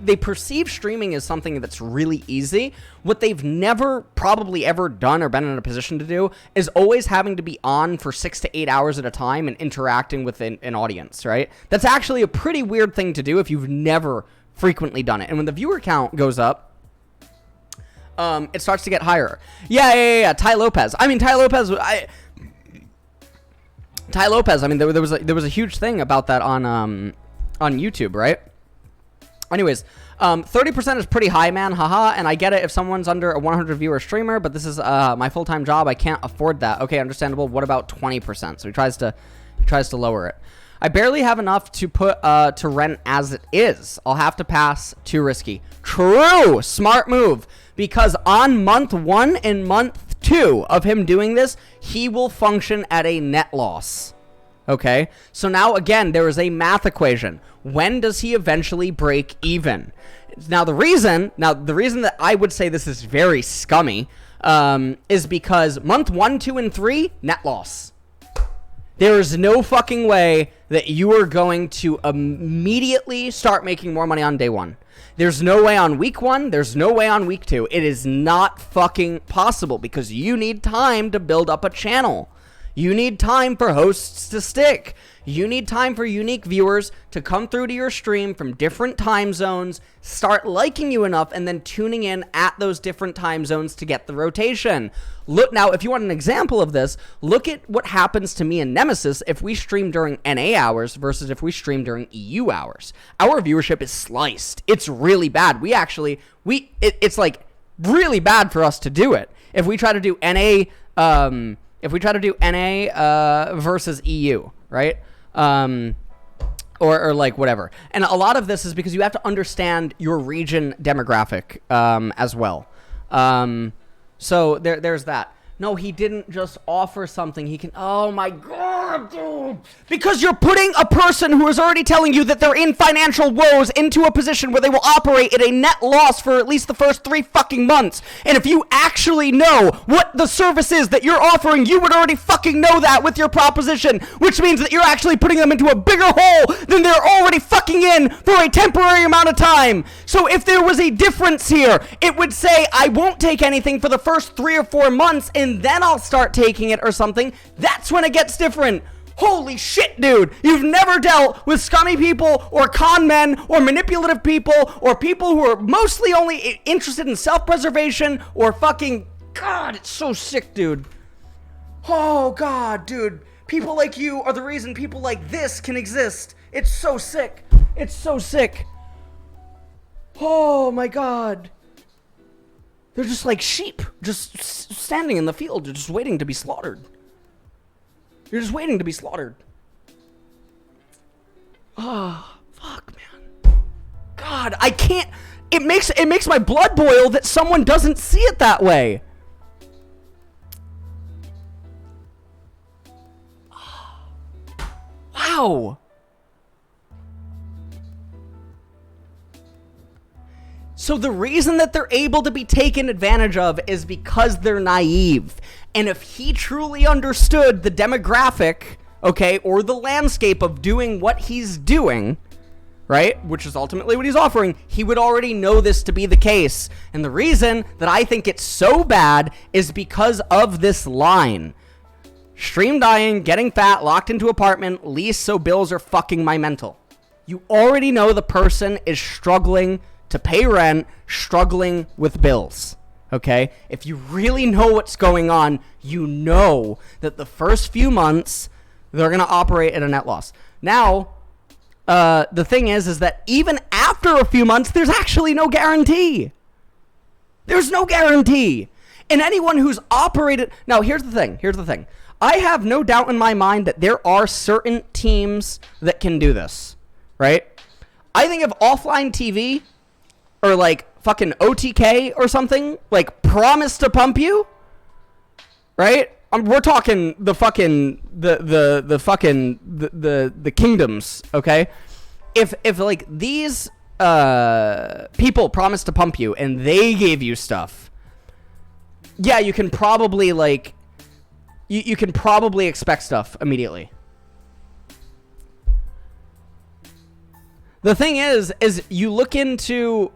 Speaker 1: they perceive streaming as something that's really easy. What they've never probably ever done or been in a position to do is always having to be on for 6 to 8 hours at a time and interacting with an audience, right? That's actually a pretty weird thing to do if you've never frequently done it. And when the viewer count goes up, it starts to get higher. Yeah. Ty Lopez. I mean, there was a huge thing about that on YouTube, right? Anyways, 30% is pretty high, man. Haha. And I get it if someone's under a 100 viewer streamer, but this is my full-time job. I can't afford that. Okay, understandable. What about 20%? So he tries to lower it. I barely have enough to put to rent as it is. I'll have to pass. Too risky. True. Smart move. Because on month 1 and month 2 of him doing this, he will function at a net loss. Okay? So now, again, there is a math equation. When does he eventually break even? Now, the reason that I would say this is very scummy is because month 1, 2, and 3, net loss. There is no fucking way that you are going to immediately start making more money on day 1. There's no way on week 1. There's no way on week 2. It is not fucking possible because you need time to build up a channel. You need time for hosts to stick. You need time for unique viewers to come through to your stream from different time zones, start liking you enough, and then tuning in at those different time zones to get the rotation. Look now, if you want an example of this, look at what happens to me and Nemesis if we stream during NA hours versus if we stream during EU hours. Our viewership is sliced. It's really bad. It's like really bad for us to do it. If we try to do NA, versus EU, right? Or like whatever. And a lot of this is because you have to understand your region demographic as well. So there's that. No, he didn't just offer something. He can... Oh, my God, dude. Because you're putting a person who is already telling you that they're in financial woes into a position where they will operate at a net loss for at least the first 3 fucking months. And if you actually know what the service is that you're offering, you would already fucking know that with your proposition, which means that you're actually putting them into a bigger hole than they're already fucking in for a temporary amount of time. So if there was a difference here, it would say, I won't take anything for the first 3 or 4 months, and then I'll start taking it or something. That's when it gets different. Holy shit, dude. You've never dealt with scummy people or con men or manipulative people or people who are mostly only interested in self-preservation or fucking... God, it's so sick, dude. Oh, God, dude. People like you are the reason people like this can exist. It's so sick. It's so sick. Oh, my God. They're just like sheep, just standing in the field, just waiting to be slaughtered. You're just waiting to be slaughtered. Oh, fuck, man. God, I can't... It makes my blood boil that someone doesn't see it that way. Wow. So the reason that they're able to be taken advantage of is because they're naive. And if he truly understood the demographic, okay, or the landscape of doing what he's doing, right, which is ultimately what he's offering, he would already know this to be the case. And the reason that I think it's so bad is because of this line. Stream dying, getting fat, locked into apartment, lease so bills are fucking my mental. You already know the person is struggling to pay rent, struggling with bills, okay? If you really know what's going on, you know that the first few months, they're going to operate at a net loss. Now, the thing is that even after a few months, there's actually no guarantee. There's no guarantee. And anyone who's operated... Now, here's the thing. I have no doubt in my mind that there are certain teams that can do this, right? I think if offline TV or like fucking OTK or something, like promise to pump you, right? We're talking the fucking the kingdoms, okay? If like these people promise to pump you and they gave you stuff, yeah, you can probably like you can probably expect stuff immediately. The thing is you look into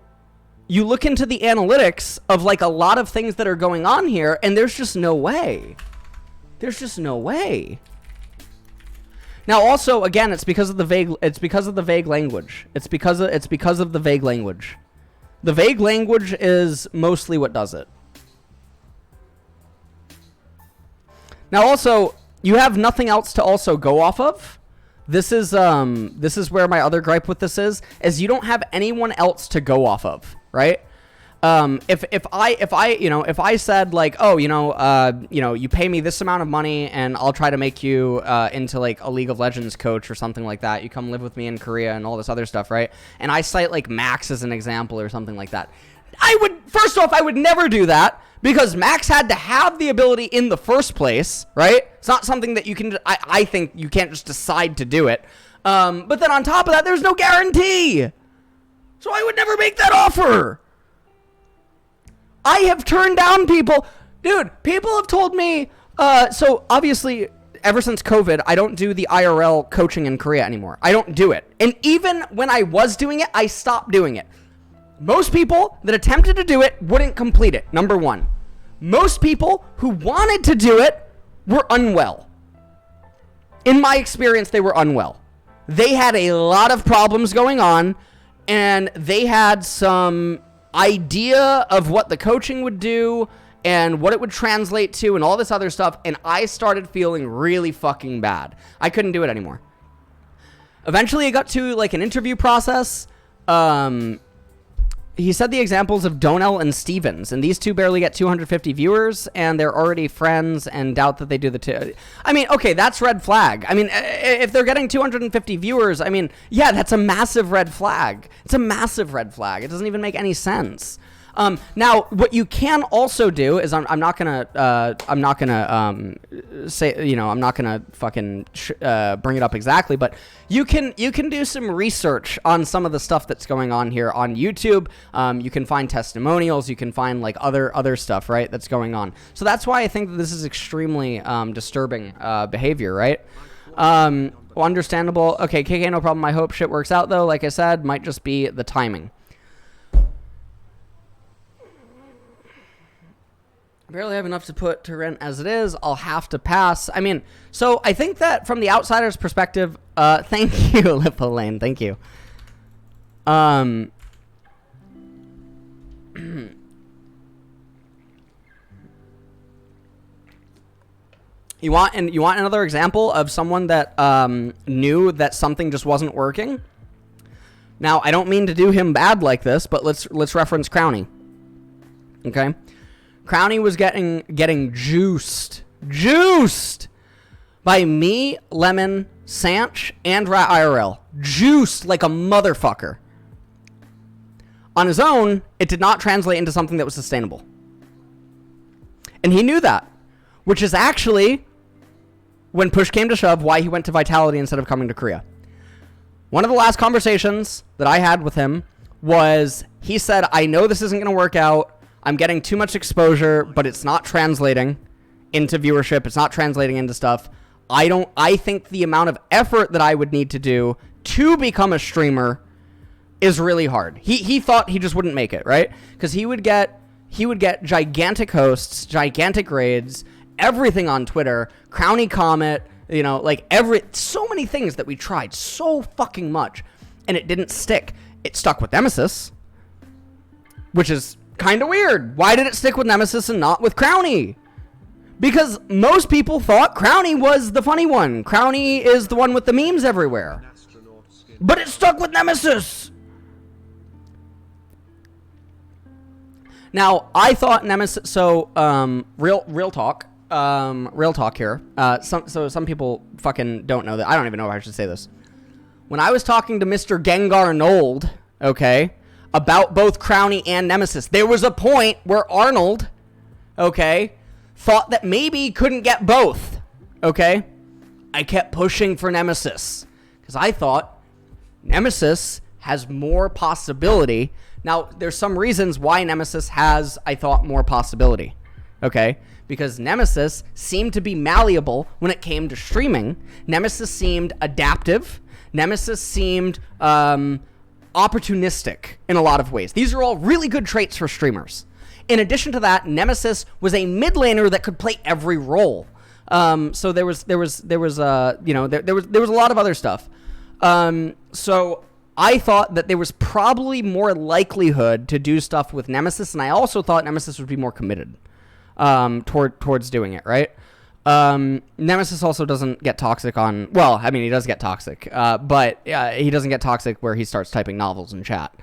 Speaker 1: the analytics of like a lot of things that are going on here, and there's just no way. There's just no way. Now, also, again, it's because of the vague language. It's because of the vague language. The vague language is mostly what does it. Now, also, you have nothing else to also go off of. This is where my other gripe with this is you don't have anyone else to go off of, right? If I said like, oh, you pay me this amount of money and I'll try to make you into like a League of Legends coach or something like that. You come live with me in Korea and all this other stuff, right? And I cite like Max as an example or something like that. I would never do that because Max had to have the ability in the first place, right? It's not something that you can, I think you can't just decide to do it. But then on top of that, there's no guarantee. So I would never make that offer. I have turned down people. Dude, people have told me, so obviously, ever since COVID, I don't do the IRL coaching in Korea anymore. I don't do it. And even when I was doing it, I stopped doing it. Most people that attempted to do it wouldn't complete it, number one. Most people who wanted to do it were unwell. In my experience, they were unwell. They had a lot of problems going on, and they had some idea of what the coaching would do and what it would translate to and all this other stuff, and I started feeling really fucking bad. I couldn't do it anymore. Eventually, it got to like an interview process. He said the examples of Donell and Stevens, and these two barely get 250 viewers, and they're already friends, and doubt that they do the two. I mean, okay, that's red flag. I mean, if they're getting 250 viewers, I mean, yeah, that's a massive red flag. It's a massive red flag. It doesn't even make any sense. Now, what you can also do is I'm not gonna say, you know, I'm not gonna fucking bring it up exactly, but you can do some research on some of the stuff that's going on here on YouTube. You can find testimonials, you can find like other stuff, right, that's going on. So that's why I think that this is extremely disturbing behavior, right? Well, understandable. Okay, KK, no problem. I hope shit works out though. Like I said, might just be the timing. Barely have enough to put to rent as it is. I'll have to pass. I mean, so I think that from the outsider's perspective, thank you, Lippo Lane. Thank you. You want another example of someone that knew that something just wasn't working? Now, I don't mean to do him bad like this, but let's reference Crowny. Okay? Crowny was getting juiced by me, Lemon, Sanch, and Rat IRL. Juiced like a motherfucker. On his own, it did not translate into something that was sustainable. And he knew that, which is actually, when push came to shove, why he went to Vitality instead of coming to Korea. One of the last conversations that I had with him was, he said, I know this isn't going to work out. I'm getting too much exposure, but it's not translating into viewership. It's not translating into stuff. I think the amount of effort that I would need to do to become a streamer is really hard. He thought he just wouldn't make it, right? Because he would get gigantic hosts, gigantic raids, everything on Twitter, Crowny Comet, you know, like so many things that we tried so fucking much, and it didn't stick. It stuck with Nemesis, which is kind of weird. Why did it stick with Nemesis and not with Crowny? Because most people thought Crowny was the funny one. Crowny is the one with the memes everywhere. But it stuck with Nemesis. Now, I thought Nemesis, so, real talk here. Some people fucking don't know that. I don't even know if I should say this. When I was talking to Mr. Gengar Nold, okay, about both Crowny and Nemesis, there was a point where Arnold, okay, thought that maybe he couldn't get both, okay? I kept pushing for Nemesis, because I thought Nemesis has more possibility. Now, there's some reasons why Nemesis has, I thought, more possibility, okay? Because Nemesis seemed to be malleable when it came to streaming. Nemesis seemed adaptive. Nemesis seemed opportunistic in a lot of ways. These are all really good traits for streamers. In addition to that, Nemesis was a mid laner that could play every role. So there was a lot of other stuff. So I thought that there was probably more likelihood to do stuff with Nemesis, and I also thought Nemesis would be more committed towards doing it, right? Nemesis also doesn't get toxic on... Well, I mean, he does get toxic, but he doesn't get toxic where he starts typing novels in chat.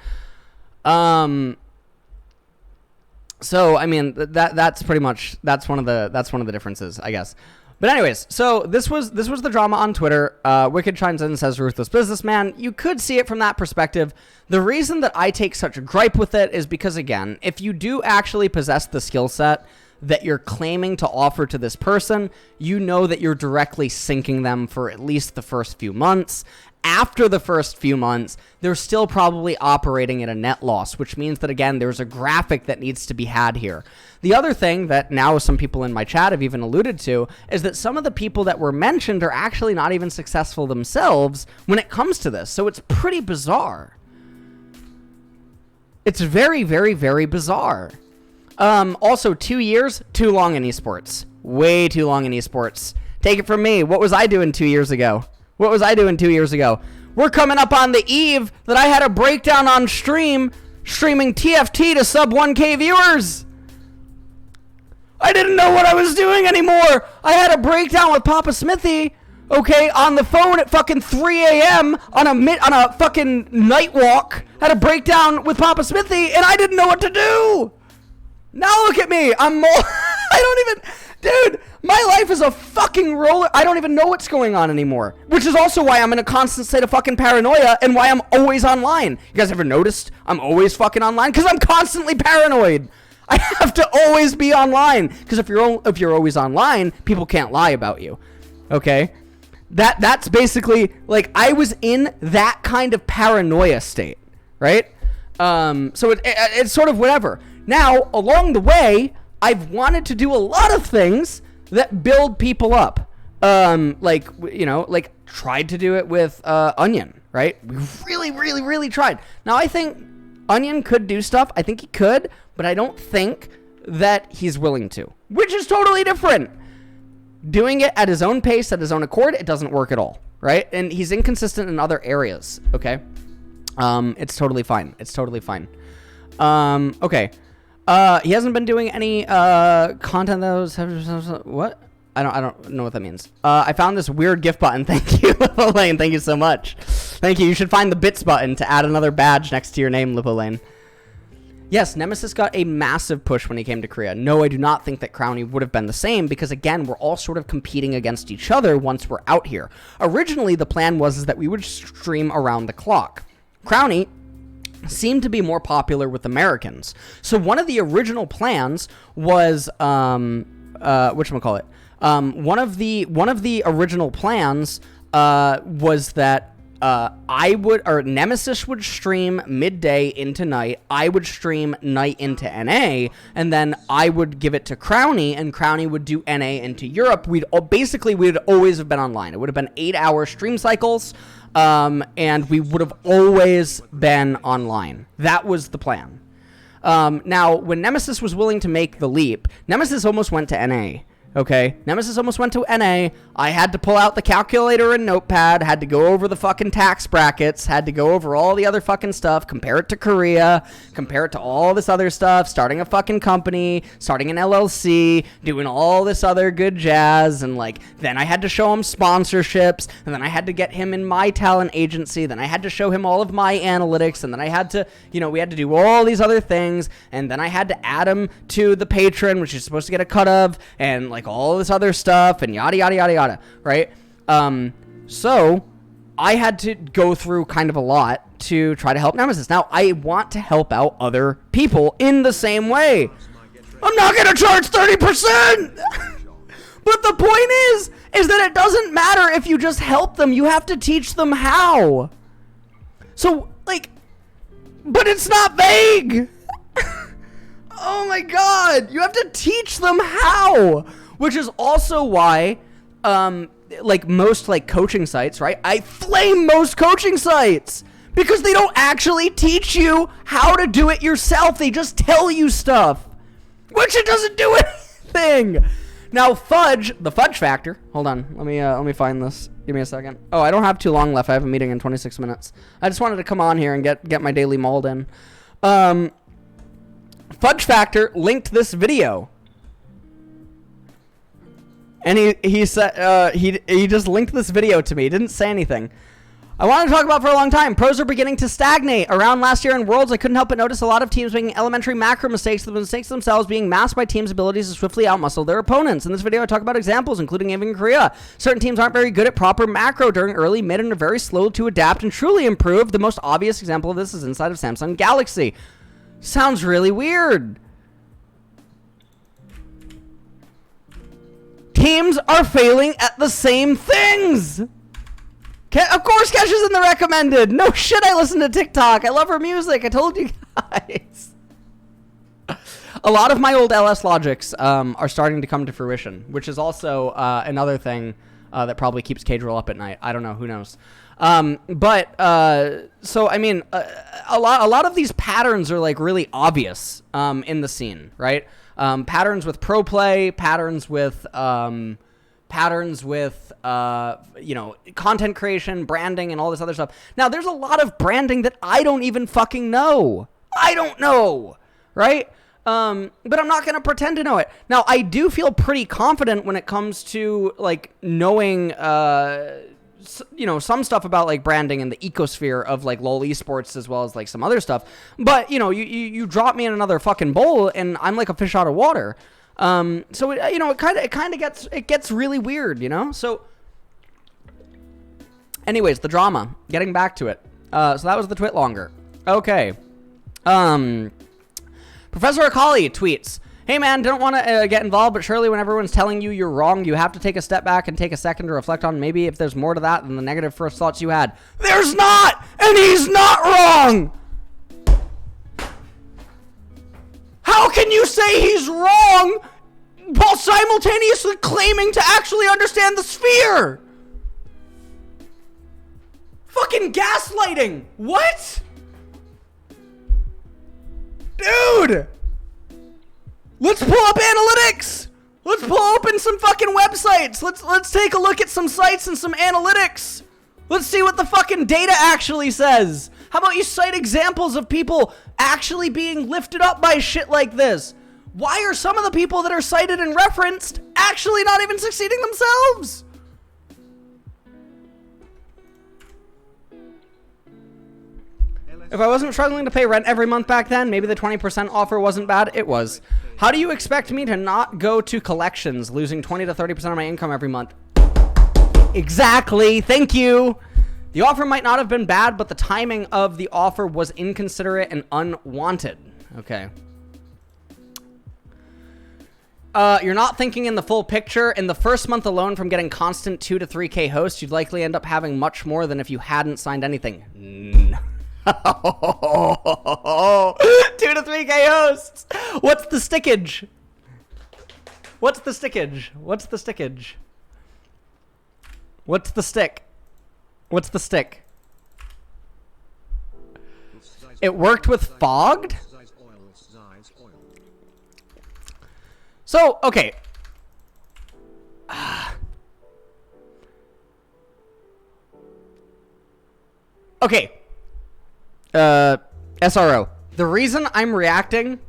Speaker 1: So, I mean, that's pretty much... That's one of the differences, I guess. But anyways, so this was the drama on Twitter. Wicked chimes in and says, ruthless businessman. You could see it from that perspective. The reason that I take such a gripe with it is because, again, if you do actually possess the skill set that you're claiming to offer to this person, you know that you're directly sinking them for at least the first few months. After the first few months, they're still probably operating at a net loss, which means that, again, there's a graphic that needs to be had here. The other thing that now some people in my chat have even alluded to is that some of the people that were mentioned are actually not even successful themselves when it comes to this. So it's pretty bizarre. It's very, very, very bizarre. Also, 2 years, too long in esports. Way too long in esports. Take it from me. What was I doing 2 years ago? What was I doing 2 years ago? We're coming up on the eve that I had a breakdown on stream, streaming TFT to sub 1K viewers. I didn't know what I was doing anymore. I had a breakdown with Papa Smithy, okay, on the phone at fucking 3 a.m. on a fucking night walk. Had a breakdown with Papa Smithy, and I didn't know what to do. Now look at me. I'm more... Dude, my life is a fucking roller. I don't even know what's going on anymore. Which is also why I'm in a constant state of fucking paranoia and why I'm always online. You guys ever noticed I'm always fucking online? Because I'm constantly paranoid. I have to always be online. Because if you're always online, people can't lie about you. Okay? That's basically, like, I was in that kind of paranoia state. Right? So it's sort of whatever. Now, along the way, I've wanted to do a lot of things that build people up. Like tried to do it with Onion, right? We really, really, really tried. Now, I think Onion could do stuff. I think he could, but I don't think that he's willing to, which is totally different. Doing it at his own pace, at his own accord, it doesn't work at all, right? And he's inconsistent in other areas, okay? It's totally fine. It's totally fine. Okay. He hasn't been doing any content that was... What? I don't know what that means. I found this weird gift button. Thank you, Lipolane. Thank you so much. Thank you. You should find the bits button to add another badge next to your name, Lipolane. Yes, Nemesis got a massive push when he came to Korea. No, I do not think that Crowny would have been the same because, again, we're all sort of competing against each other once we're out here. Originally, the plan was that we would stream around the clock. Crowny seemed to be more popular with Americans. So one of the original plans was whatchamacallit? One of the original plans was that Nemesis would stream midday into night, I would stream night into NA, and then I would give it to Crowny, and Crowny would do NA into Europe. We'd always have been online. It would have been 8-hour stream cycles, and we would have always been online. That was the plan. Now, when Nemesis was willing to make the leap, Nemesis almost went to NA. Okay, Nemesis almost went to NA. I had to pull out the calculator and notepad, had to go over the fucking tax brackets, had to go over all the other fucking stuff, compare it to Korea, compare it to all this other stuff, starting a fucking company, starting an LLC, doing all this other good jazz, and like, then I had to show him sponsorships, and then I had to get him in my talent agency, then I had to show him all of my analytics, and then I had to, we had to do all these other things, and then I had to add him to the Patreon, which he's supposed to get a cut of, and like, all this other stuff and yada yada yada yada, right? So I had to go through kind of a lot to try to help Nemesis. Now I want to help out other people in the same way. I'm not gonna charge 30%. But the point is that it doesn't matter if you just help them. You have to teach them how. So like, but it's not vague. Oh my god, you have to teach them how. Which is also why, like most like coaching sites, right? I flame most coaching sites because they don't actually teach you how to do it yourself. They just tell you stuff, which it doesn't do anything. Now, the fudge factor. Hold on, let me find this. Give me a second. Oh, I don't have too long left. I have a meeting in 26 minutes. I just wanted to come on here and get my daily mold in. Fudge factor linked this video. And he said he just linked this video to me. He didn't say anything. I wanted to talk about for a long time. Pros are beginning to stagnate. Around last year in Worlds, I couldn't help but notice a lot of teams making elementary macro mistakes, the mistakes themselves being masked by teams' abilities to swiftly outmuscle their opponents. In this video, I talk about examples, including even Korea. Certain teams aren't very good at proper macro during early, mid, and are very slow to adapt and truly improve. The most obvious example of this is inside of Samsung Galaxy. Sounds really weird. Teams are failing at the same things. Of course, Kesh is in the recommended. No shit, I listen to TikTok. I love her music. I told you guys. A lot of my old LS logics are starting to come to fruition, which is also another thing that probably keeps Cadrill up at night. I don't know. Who knows? So I mean, a lot of these patterns are like really obvious in the scene, right? Patterns with pro play, patterns with content creation, branding, and all this other stuff. Now, there's a lot of branding that I don't even fucking know. I don't know, right? But I'm not going to pretend to know it. Now, I do feel pretty confident when it comes to, like, knowing, some stuff about, like, branding and the ecosphere of, like, LoL esports as well as, like, some other stuff. But, you drop me in another fucking bowl and I'm like a fish out of water. So, it kind of gets really weird, So, anyways, the drama. Getting back to it. So that was the twit longer. Okay. Professor Akali tweets, "Hey man, don't want to get involved, but surely when everyone's telling you you're wrong, you have to take a step back and take a second to reflect on maybe if there's more to that than the negative first thoughts you had." There's not! And he's not wrong! How can you say he's wrong while simultaneously claiming to actually understand the sphere? Fucking gaslighting! What? Dude! Let's pull up analytics! Let's pull open some fucking websites! Let's take a look at some sites and some analytics! Let's see what the fucking data actually says! How about you cite examples of people actually being lifted up by shit like this? Why are some of the people that are cited and referenced actually not even succeeding themselves? If I wasn't struggling to pay rent every month back then, maybe the 20% offer wasn't bad. It was. How do you expect me to not go to collections, losing 20 to 30% of my income every month? Exactly. Thank you. The offer might not have been bad, but the timing of the offer was inconsiderate and unwanted. Okay. You're not thinking in the full picture. In the first month alone from getting constant 2 to 3K hosts, you'd likely end up having much more than if you hadn't signed anything. 2 to 3K hosts. What's the stickage? What's the stickage? What's the stickage? What's the stick? What's the stick? It worked with Fogged? So, okay. Okay. SRO. The reason I'm reacting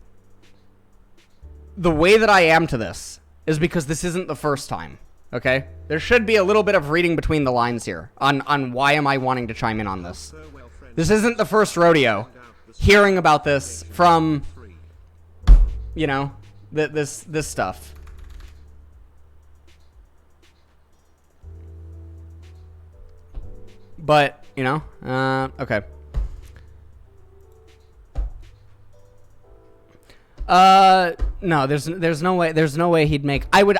Speaker 1: the way that I am to this is because this isn't the first time. Okay? There should be a little bit of reading between the lines here on why am I wanting to chime in on this. This isn't the first rodeo hearing about this from, you know, this stuff. But, you know, okay. No, there's no way he'd make. I would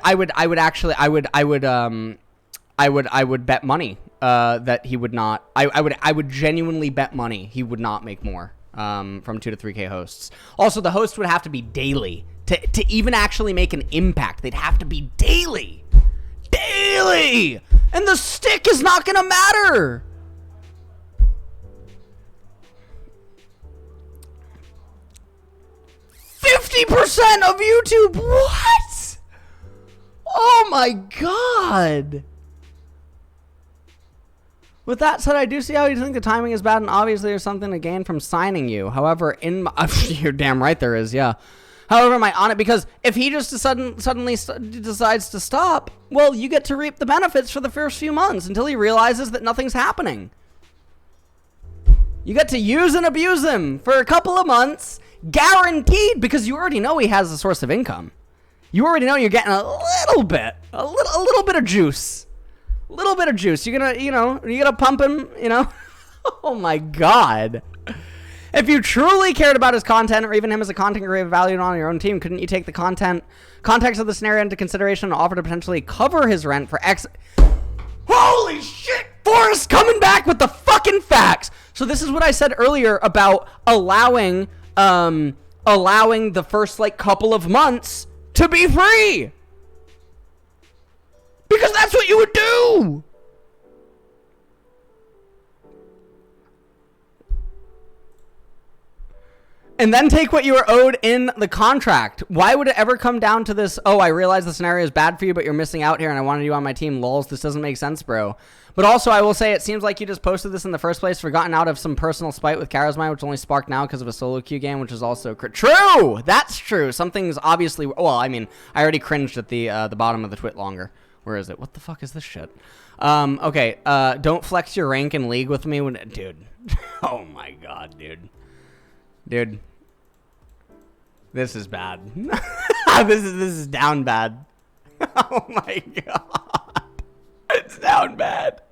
Speaker 1: bet money that he would not. I would genuinely bet money he would not make more from 2 to 3K hosts. Also, the host would have to be daily to even actually make an impact. They'd have to be daily, and the stick is not gonna matter. %50 of YouTube. What? Oh my god. With that said, I do see how you think the timing is bad, and obviously there's something to gain from signing you. However, you're damn right there is, yeah. However, am I on it? Because if he just suddenly decides to stop, well, you get to reap the benefits for the first few months until he realizes that nothing's happening. You get to use and abuse him for a couple of months, guaranteed, because you already know he has a source of income. You already know you're getting a little bit of juice. A little bit of juice. You're gonna pump him, you know? Oh my god. If you truly cared about his content or even him as a content creator valued on your own team, couldn't you take the context of the scenario into consideration and offer to potentially cover his rent for X? Holy shit! Forrest coming back with the fucking facts. So this is what I said earlier about allowing the first couple of months to be free. Because that's what you would do. And then take what you were owed in the contract. Why would it ever come down to this? Oh, I realize the scenario is bad for you, but you're missing out here and I wanted you on my team. Lols, this doesn't make sense, bro. But also, I will say, it seems like you just posted this in the first place, forgotten out of some personal spite with Karasmai, which only sparked now because of a solo queue game, which is also true. That's true. Something's obviously, well, I mean, I already cringed at the bottom of the twit longer. Where is it? What the fuck is this shit? Okay. Don't flex your rank in League with me when, dude. Oh my god, dude. Dude. This is bad. This is down bad. Oh my god. It's down bad.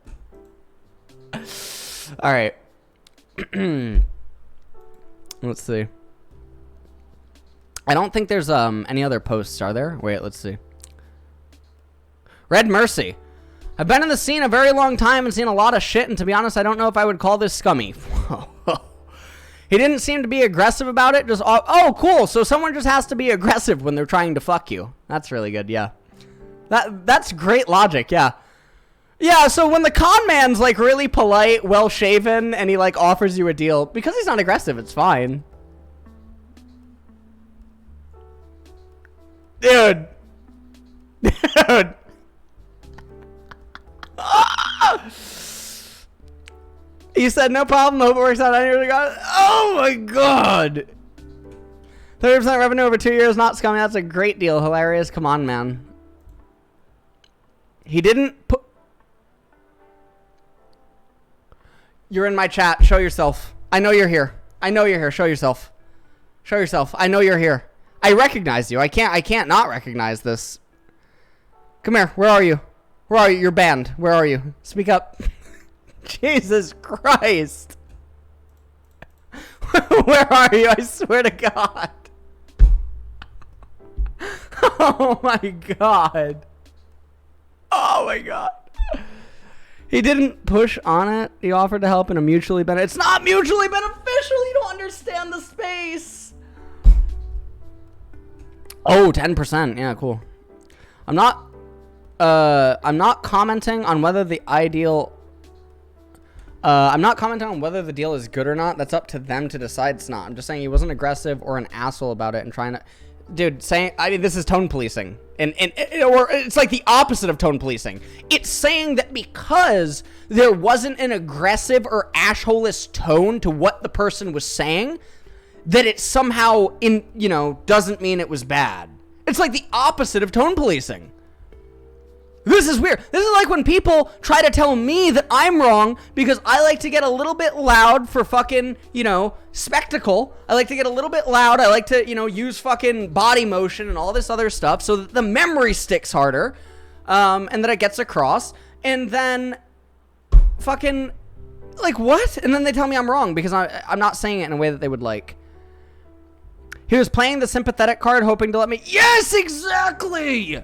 Speaker 1: All right. Let's see. I don't think there's any other posts, are there? Wait, let's see. Red Mercy. I've been in the scene a very long time and seen a lot of shit, and to be honest, I don't know if I would call this scummy. He didn't seem to be aggressive about it. Just, oh, cool. So someone just has to be aggressive when they're trying to fuck you. That's really good, yeah. That's great logic, yeah. Yeah, so when the con man's really polite, well-shaven, and he offers you a deal, because he's not aggressive, it's fine. Dude. Dude. You said no problem. Hope it works out. Oh my god. 30% revenue over 2 years, not scummy. That's a great deal. Hilarious. Come on, man. He didn't put. You're in my chat. Show yourself. I know you're here. I know you're here. Show yourself. Show yourself. I know you're here. I recognize you. I can't not recognize this. Come here. Where are you? Where are you? You're banned. Where are you? Speak up. Jesus Christ. Where are you? I swear to God. Oh my God. Oh my God. He didn't push on it. He offered to help in a mutually beneficial. It's not mutually beneficial. You don't understand the space. Oh, 10%. Yeah, cool. I'm not commenting on whether the ideal. I'm not commenting on whether the deal is good or not. That's up to them to decide. It's not. I'm just saying he wasn't aggressive or an asshole about it and trying to. Dude, saying, I mean, this is tone policing, or it's like the opposite of tone policing. It's saying that because there wasn't an aggressive or asshole-less tone to what the person was saying, that it somehow, doesn't mean it was bad. It's like the opposite of tone policing. This is weird. This is like when people try to tell me that I'm wrong because I like to get a little bit loud for fucking, spectacle. I like to get a little bit loud. I like to, use fucking body motion and all this other stuff so that the memory sticks harder, and that it gets across. And then fucking, like, what? And then they tell me I'm wrong because I'm not saying it in a way that they would like. He was playing the sympathetic card, hoping to let me. Yes, exactly!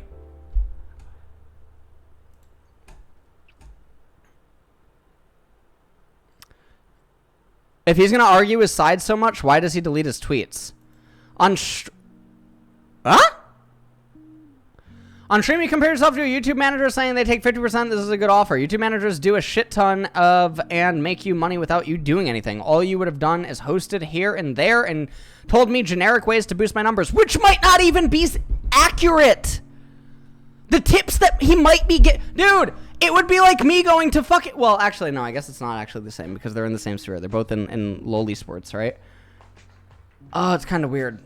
Speaker 1: If he's going to argue his side so much, why does he delete his tweets? On stream, you compare yourself to a YouTube manager saying they take 50%. This is a good offer. YouTube managers do a shit ton of and make you money without you doing anything. All you would have done is hosted here and there and told me generic ways to boost my numbers, which might not even be accurate. The tips that he might be dude, it would be like me going to fucking... Well, actually, no, I guess it's not actually the same because they're in the same sphere. They're both in lowly sports, right? Oh, it's kind of weird.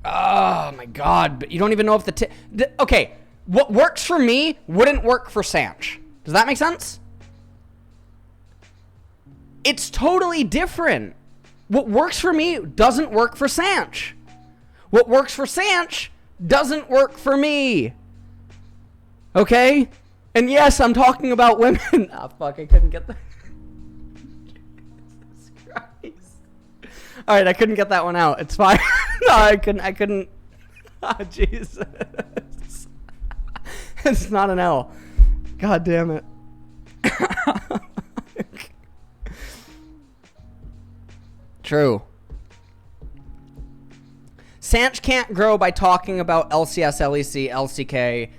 Speaker 1: Oh, my God. But you don't even know if okay, what works for me wouldn't work for Sanch. Does that make sense? It's totally different. What works for me doesn't work for Sanch. What works for Sanch doesn't work for me. Okay? And yes, I'm talking about women. Ah, fuck, I couldn't get that. Jesus Christ. All right, I couldn't get that one out. It's fine. No, I couldn't. Oh, Jesus. It's not an L. God damn it. True. Sanch can't grow by talking about LCS, LEC, LCK,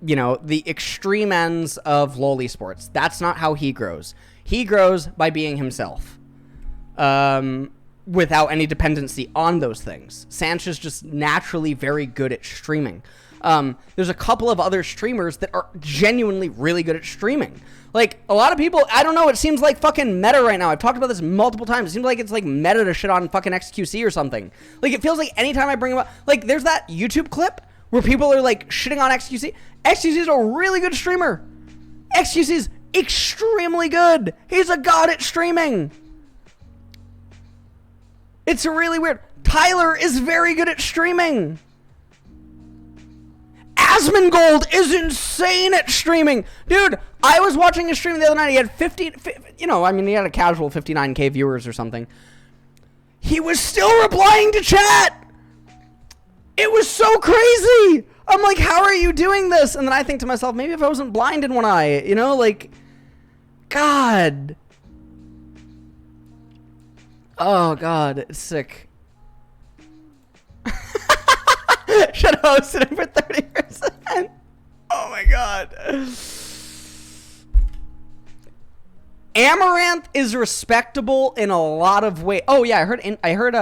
Speaker 1: the extreme ends of lowly sports. That's not how he grows. He grows by being himself, without any dependency on those things. Sanch is just naturally very good at streaming. There's a couple of other streamers that are genuinely really good at streaming. Like, a lot of people, I don't know, it seems like fucking meta right now. I've talked about this multiple times. It seems like it's like meta to shit on fucking XQC or something. Like, it feels like anytime I bring him up, like, there's that YouTube clip where people are like shitting on XQC. XQC is a really good streamer. XQC is extremely good. He's a god at streaming. It's really weird. Tyler is very good at streaming. Asmongold is insane at streaming. Dude, I was watching a stream the other night. He had he had a casual 59K viewers or something. He was still replying to chat. It was so crazy. I'm like, how are you doing this? And then I think to myself, maybe if I wasn't blind in one eye, God. Oh, God, it's sick. Should have hosted him for 30%. Oh, my God. Amaranth is respectable in a lot of ways. Oh, yeah, I heard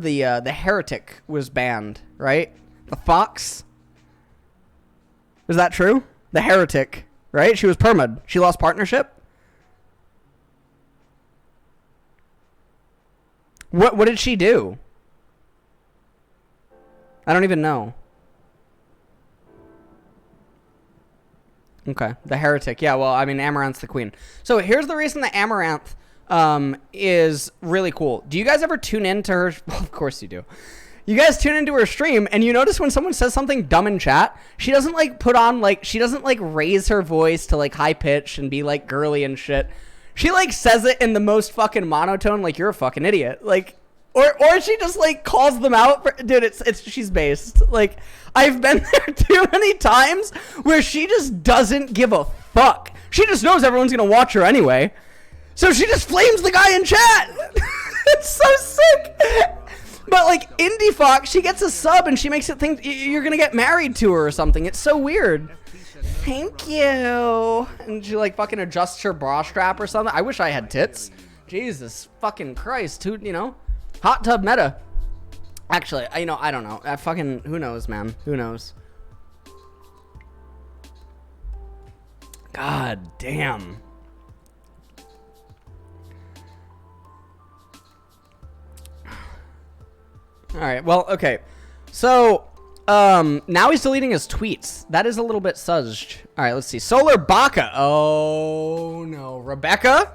Speaker 1: the Heretic was banned, right? The Fox. Is that true? The Heretic, right? She was perma'd. She lost partnership. What did she do? I don't even know. Okay, the Heretic. Yeah, well, I mean, Amaranth's the queen. So here's the reason that Amaranth is really cool. Do you guys ever tune in to her? Well, of course you do. you guys tune into her stream and you notice when someone says something dumb in chat, she doesn't like put on like, she doesn't like raise her voice to like high pitch and be like girly and shit. She like says it in the most fucking monotone, like you're a fucking idiot. Like, or she just like calls them out for, dude, it's she's based. Like, I've been there too many times where she just doesn't give a fuck. She just knows everyone's gonna watch her anyway. So she just flames the guy in chat. It's so sick. But like Indie Fox, she gets a sub and she makes it think you're gonna get married to her or something. It's so weird. Thank you. And she like fucking adjusts her bra strap or something. I wish I had tits. Jesus fucking Christ. Who, you know? Hot tub meta. Actually, I don't know. Who knows, man? Who knows? God damn. All right. Well, okay. So, now he's deleting his tweets. That is a little bit suzzed. All right, let's see. Solar Baka. Oh, no. Rebecca?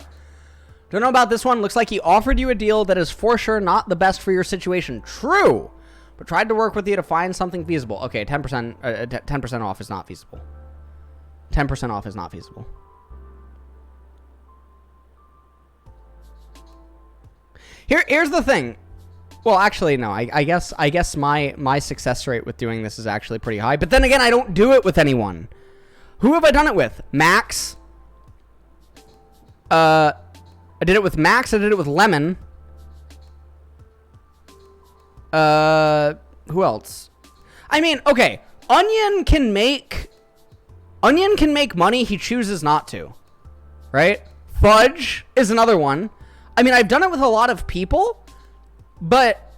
Speaker 1: Don't know about this one. Looks like he offered you a deal that is for sure not the best for your situation. True. But tried to work with you to find something feasible. Okay, 10%, 10% off is not feasible. 10% off is not feasible. Here's the thing. Well, actually, no. I guess my success rate with doing this is actually pretty high. But then again, I don't do it with anyone. Who have I done it with? Max. I did it with Max. I did it with Lemon. Who else? I mean, okay. Onion can make money. He chooses not to. Right? Fudge is another one. I mean, I've done it with a lot of people. But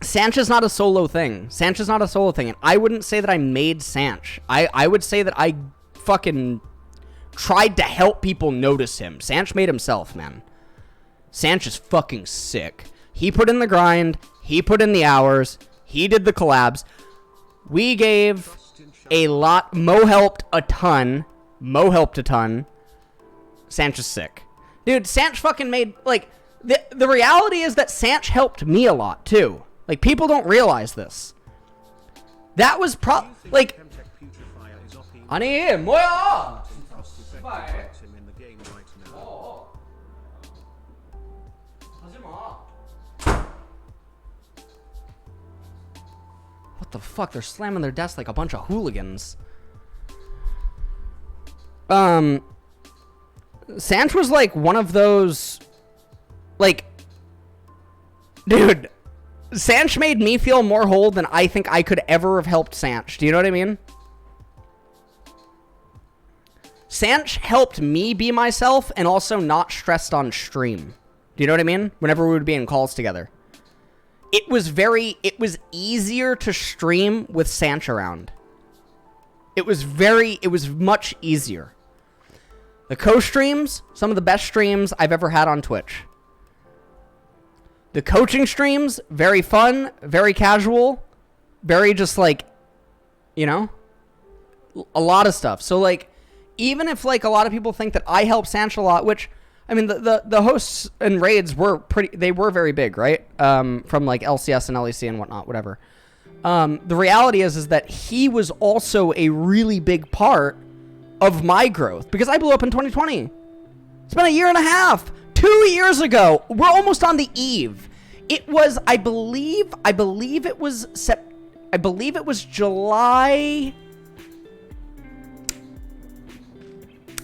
Speaker 1: Sanch is not a solo thing. Sanch is not a solo thing. And I wouldn't say that I made Sanch. I would say that I fucking tried to help people notice him. Sanch made himself, man. Sanch is fucking sick. He put in the grind. He put in the hours. He did the collabs. We gave a lot. Mo helped a ton. Sanch is sick. Dude, Sanch fucking made, like... The reality is that Sanch helped me a lot, too. Like, people don't realize this. That was like... Honey, 뭐야? What the fuck? They're slamming their desk like a bunch of hooligans. Sanch was like one of those... Like, dude, Sanch made me feel more whole than I think I could ever have helped Sanch. Do you know what I mean? Sanch helped me be myself and also not stressed on stream. Do you know what I mean? Whenever we would be in calls together. It was easier to stream with Sanch around. It was much easier. The co-streams, some of the best streams I've ever had on Twitch. The coaching streams, very fun, very casual, very just like, you know, a lot of stuff. So like, even if like a lot of people think that I help Sanch a lot, which, I mean, the hosts and raids were they were very big, right? From like LCS and LEC and whatnot, whatever. The reality is that he was also a really big part of my growth because I blew up in 2020. It's been a year and a half. 2 years ago. We're almost on the eve. It was, I believe it was July.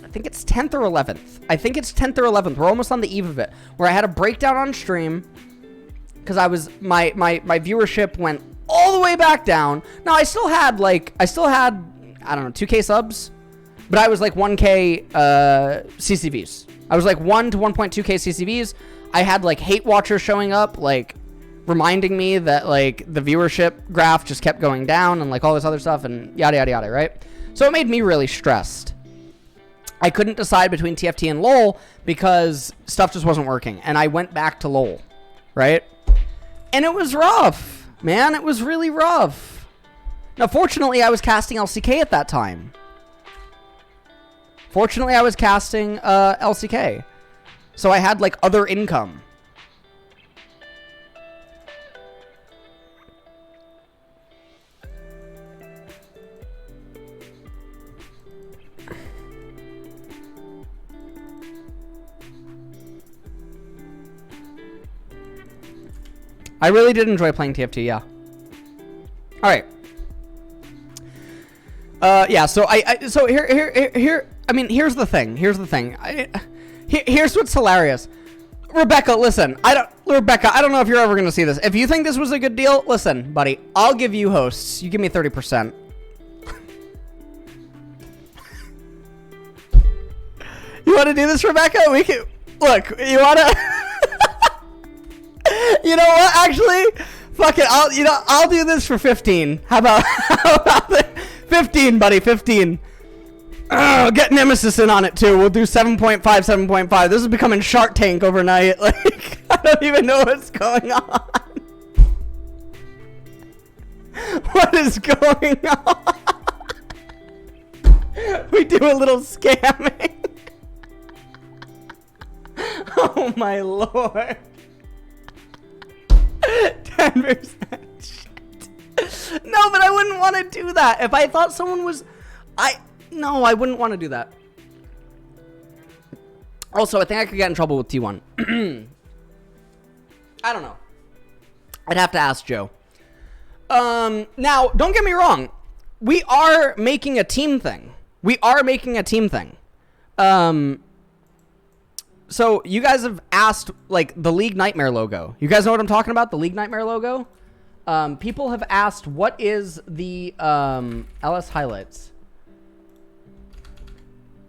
Speaker 1: I think it's 10th or 11th. We're almost on the eve of it. Where I had a breakdown on stream because my viewership went all the way back down. Now I still had I don't know, 2K subs, but I was like 1K CCVs. I was like 1 to 1.2K CCVs. I had like hate watchers showing up, like reminding me that like the viewership graph just kept going down and like all this other stuff and yada, yada, yada, right? So it made me really stressed. I couldn't decide between TFT and LoL because stuff just wasn't working. And I went back to LoL, right? And it was rough, man. It was really rough. Now, fortunately, I was casting LCK at that time. LCK. So I had like other income. I really did enjoy playing TFT, yeah. All right. Yeah, so so here, I mean, here's the thing. Here's what's hilarious. Rebecca, listen, I don't know if you're ever going to see this. If you think this was a good deal, listen, buddy, I'll give you hosts. You give me 30%. You want to do this, Rebecca? We can, look, you want to, you know what, actually, fuck it, I'll do this for 15. How about 15, buddy, 15. Get Nemesis in on it too. We'll do 7.5, 7.5. This is becoming Shark Tank overnight. Like, I don't even know what's going on. What is going on? We do a little scamming. Oh my lord. 10% shit. No, but I wouldn't want to do that. If I thought someone was... No, I wouldn't want to do that. Also, I think I could get in trouble with T1. I don't know. I'd have to ask Joe. Now, don't get me wrong. We are making a team thing. So, you guys have asked, like, the League Nightmare logo. You guys know what I'm talking about? The League Nightmare logo? People have asked, what is the LS highlights?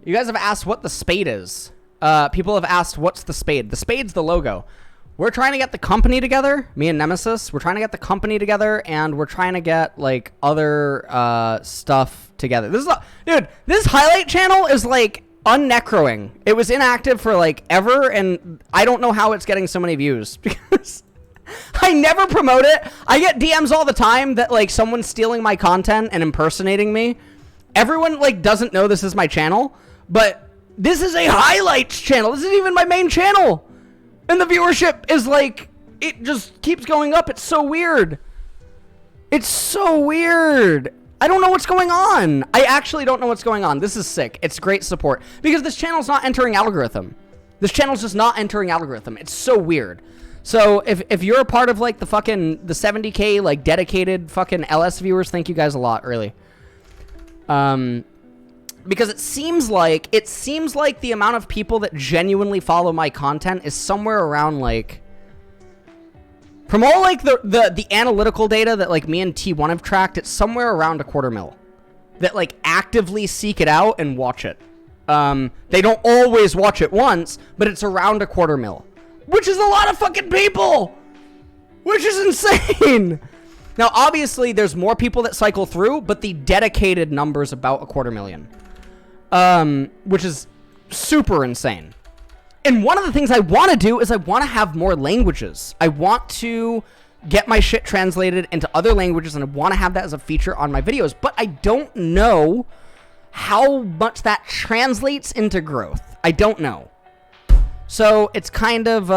Speaker 1: You guys have asked what the spade is. People have asked, what's the spade? The spade's the logo. We're trying to get the company together, me and Nemesis. We're trying to get the company together, and we're trying to get, like, other stuff together. Dude, this highlight channel is, like, unnecroing. It was inactive for, like, ever, and I don't know how it's getting so many views. Because I never promote it. I get DMs all the time that, like, someone's stealing my content and impersonating me. Everyone, like, doesn't know this is my channel. But this is a highlights channel. This isn't even my main channel. And the viewership is like, it just keeps going up. It's so weird. It's so weird. I don't know what's going on. I actually don't know what's going on. This is sick. It's great support. Because this channel's not entering algorithm. This channel's just not entering algorithm. It's so weird. So if you're a part of like the 70K like dedicated fucking LS viewers, thank you guys a lot, really. Because it seems like the amount of people that genuinely follow my content is somewhere around like, from all like the analytical data that like me and T1 have tracked, it's somewhere around 250,000 that like actively seek it out and watch it. They don't always watch it once, but it's around 250,000, which is a lot of fucking people, which is insane. Now, obviously, there's more people that cycle through, but the dedicated number is about 250,000. Which is super insane. And one of the things I want to do is I want to have more languages. I want to get my shit translated into other languages, and I want to have that as a feature on my videos. But I don't know how much that translates into growth. I don't know. So it's kind of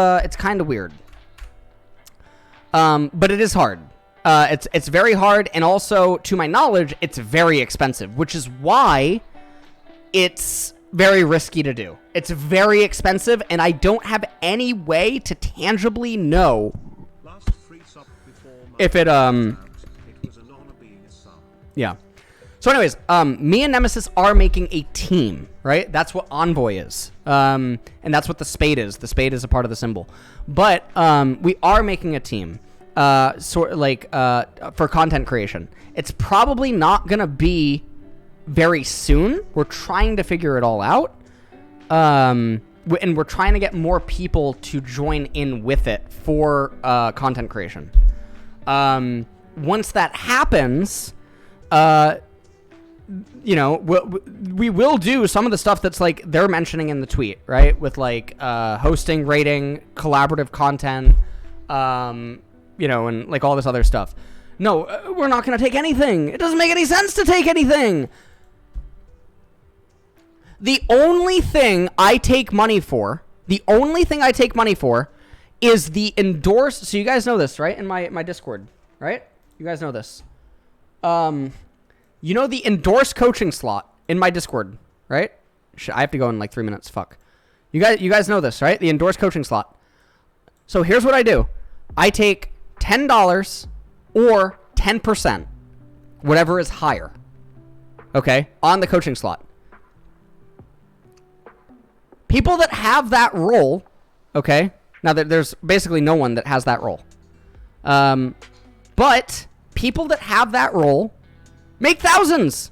Speaker 1: weird. But it is hard. It's very hard, and also, to my knowledge, it's very expensive, which is why it's very risky to do. It's very expensive, and I don't have any way to tangibly know if it yeah. So anyways, me and Nemesis are making a team, right? That's what Envoy is. And that's what the spade is. The spade is a part of the symbol. But we are making a team for content creation. It's probably not going to be very soon. We're trying to figure it all out. And we're trying to get more people to join in with it for content creation. Once that happens, you know, we will do some of the stuff that's like they're mentioning in the tweet, right? With like hosting, rating, collaborative content, you know, and like all this other stuff. No, we're not going to take anything. It doesn't make any sense to take anything. The only thing I take money for, is the endorse. So you guys know this, right? In my Discord, right? You guys know this. You know the endorse coaching slot in my Discord, right? Shit, I have to go in like 3 minutes. Fuck. You guys know this, right? The endorse coaching slot. So here's what I do. I take $10 or 10%, whatever is higher, okay, on the coaching slot. People that have that role, okay, now there's basically no one that has that role. But people that have that role make thousands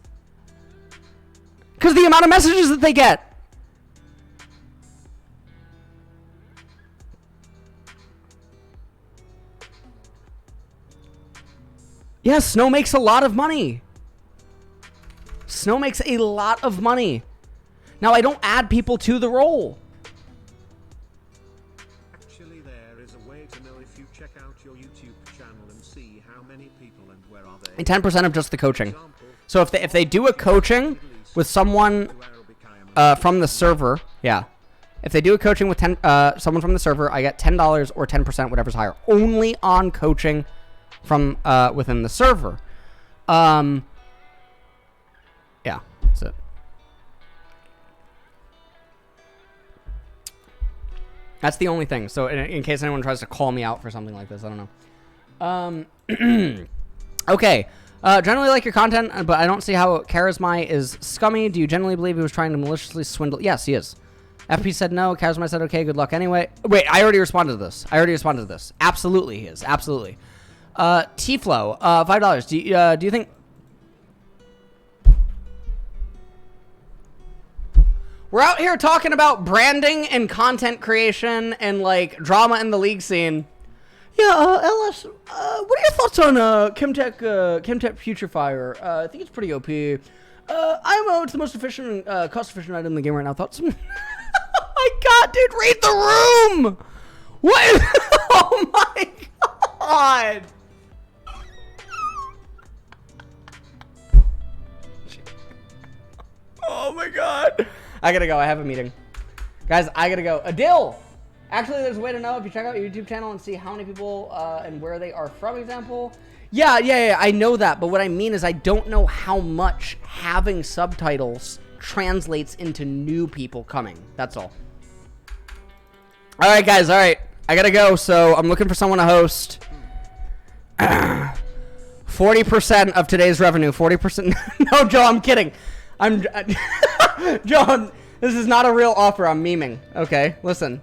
Speaker 1: because the amount of messages that they get. Yeah, Snow makes a lot of money. Snow makes a lot of money. Now, I don't add people to the role.
Speaker 2: Actually, there is a way to know if you check out your YouTube channel and see how many people and where are they.
Speaker 1: And 10% of just the coaching. So if they do a coaching with someone from the server, yeah. If they do a coaching with someone from the server, I get $10 or 10%, whatever's higher. Only on coaching from within the server. Yeah, that's it. That's the only thing. So in case anyone tries to call me out for something like this, I don't know. Okay. Generally like your content, but I don't see how Karasmai is scummy. Do you generally believe he was trying to maliciously swindle? Yes, he is. FP said no. Karasmai said okay. Good luck anyway. Wait, I already responded to this. Absolutely, he is. Absolutely. T-Flow, $5. Do you think... We're out here talking about branding and content creation and, like, drama in the league scene. Yeah, LS, what are your thoughts on Chemtech Future Fire? I think it's pretty OP. IMO, it's the most efficient, cost-efficient item in the game right now. Thoughts? Oh my god, dude, read the room! What? Oh my god! Oh my god. I gotta go. I have a meeting. Guys, I gotta go. Adil! Actually, there's a way to know if you check out your YouTube channel and see how many people and where they are from, example. Yeah, I know that. But what I mean is I don't know how much having subtitles translates into new people coming. That's all. All right, guys. All right. I gotta go. So I'm looking for someone to host. 40% of today's revenue. 40%. No, Joe, I'm kidding. John, this is not a real offer. I'm memeing. Okay, listen.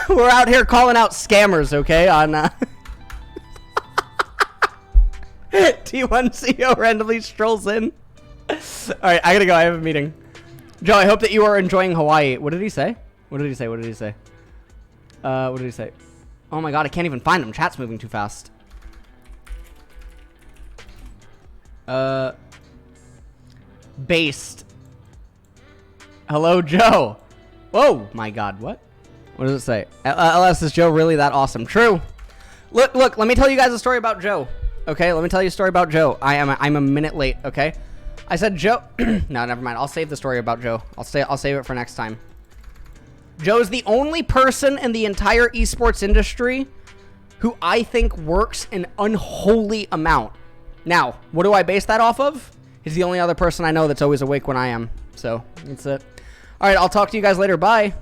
Speaker 1: We're out here calling out scammers, okay? On T1CO randomly strolls in. All right, I gotta go. I have a meeting. Joe, I hope that you are enjoying Hawaii. What did he say? What did he say? Oh my god, I can't even find him. Chat's moving too fast. Based. Hello, Joe. Whoa, my god, what? What does it say? LS, is Joe really that awesome? True. Look, let me tell you guys a story about Joe. Okay, let me tell you a story about Joe. I'm a minute late, okay? I said Joe. No, never mind. I'll save the story about Joe. I'll save it for next time. Joe's the only person in the entire esports industry who I think works an unholy amount. Now, what do I base that off of? He's the only other person I know that's always awake when I am. So, that's it. All right, I'll talk to you guys later. Bye.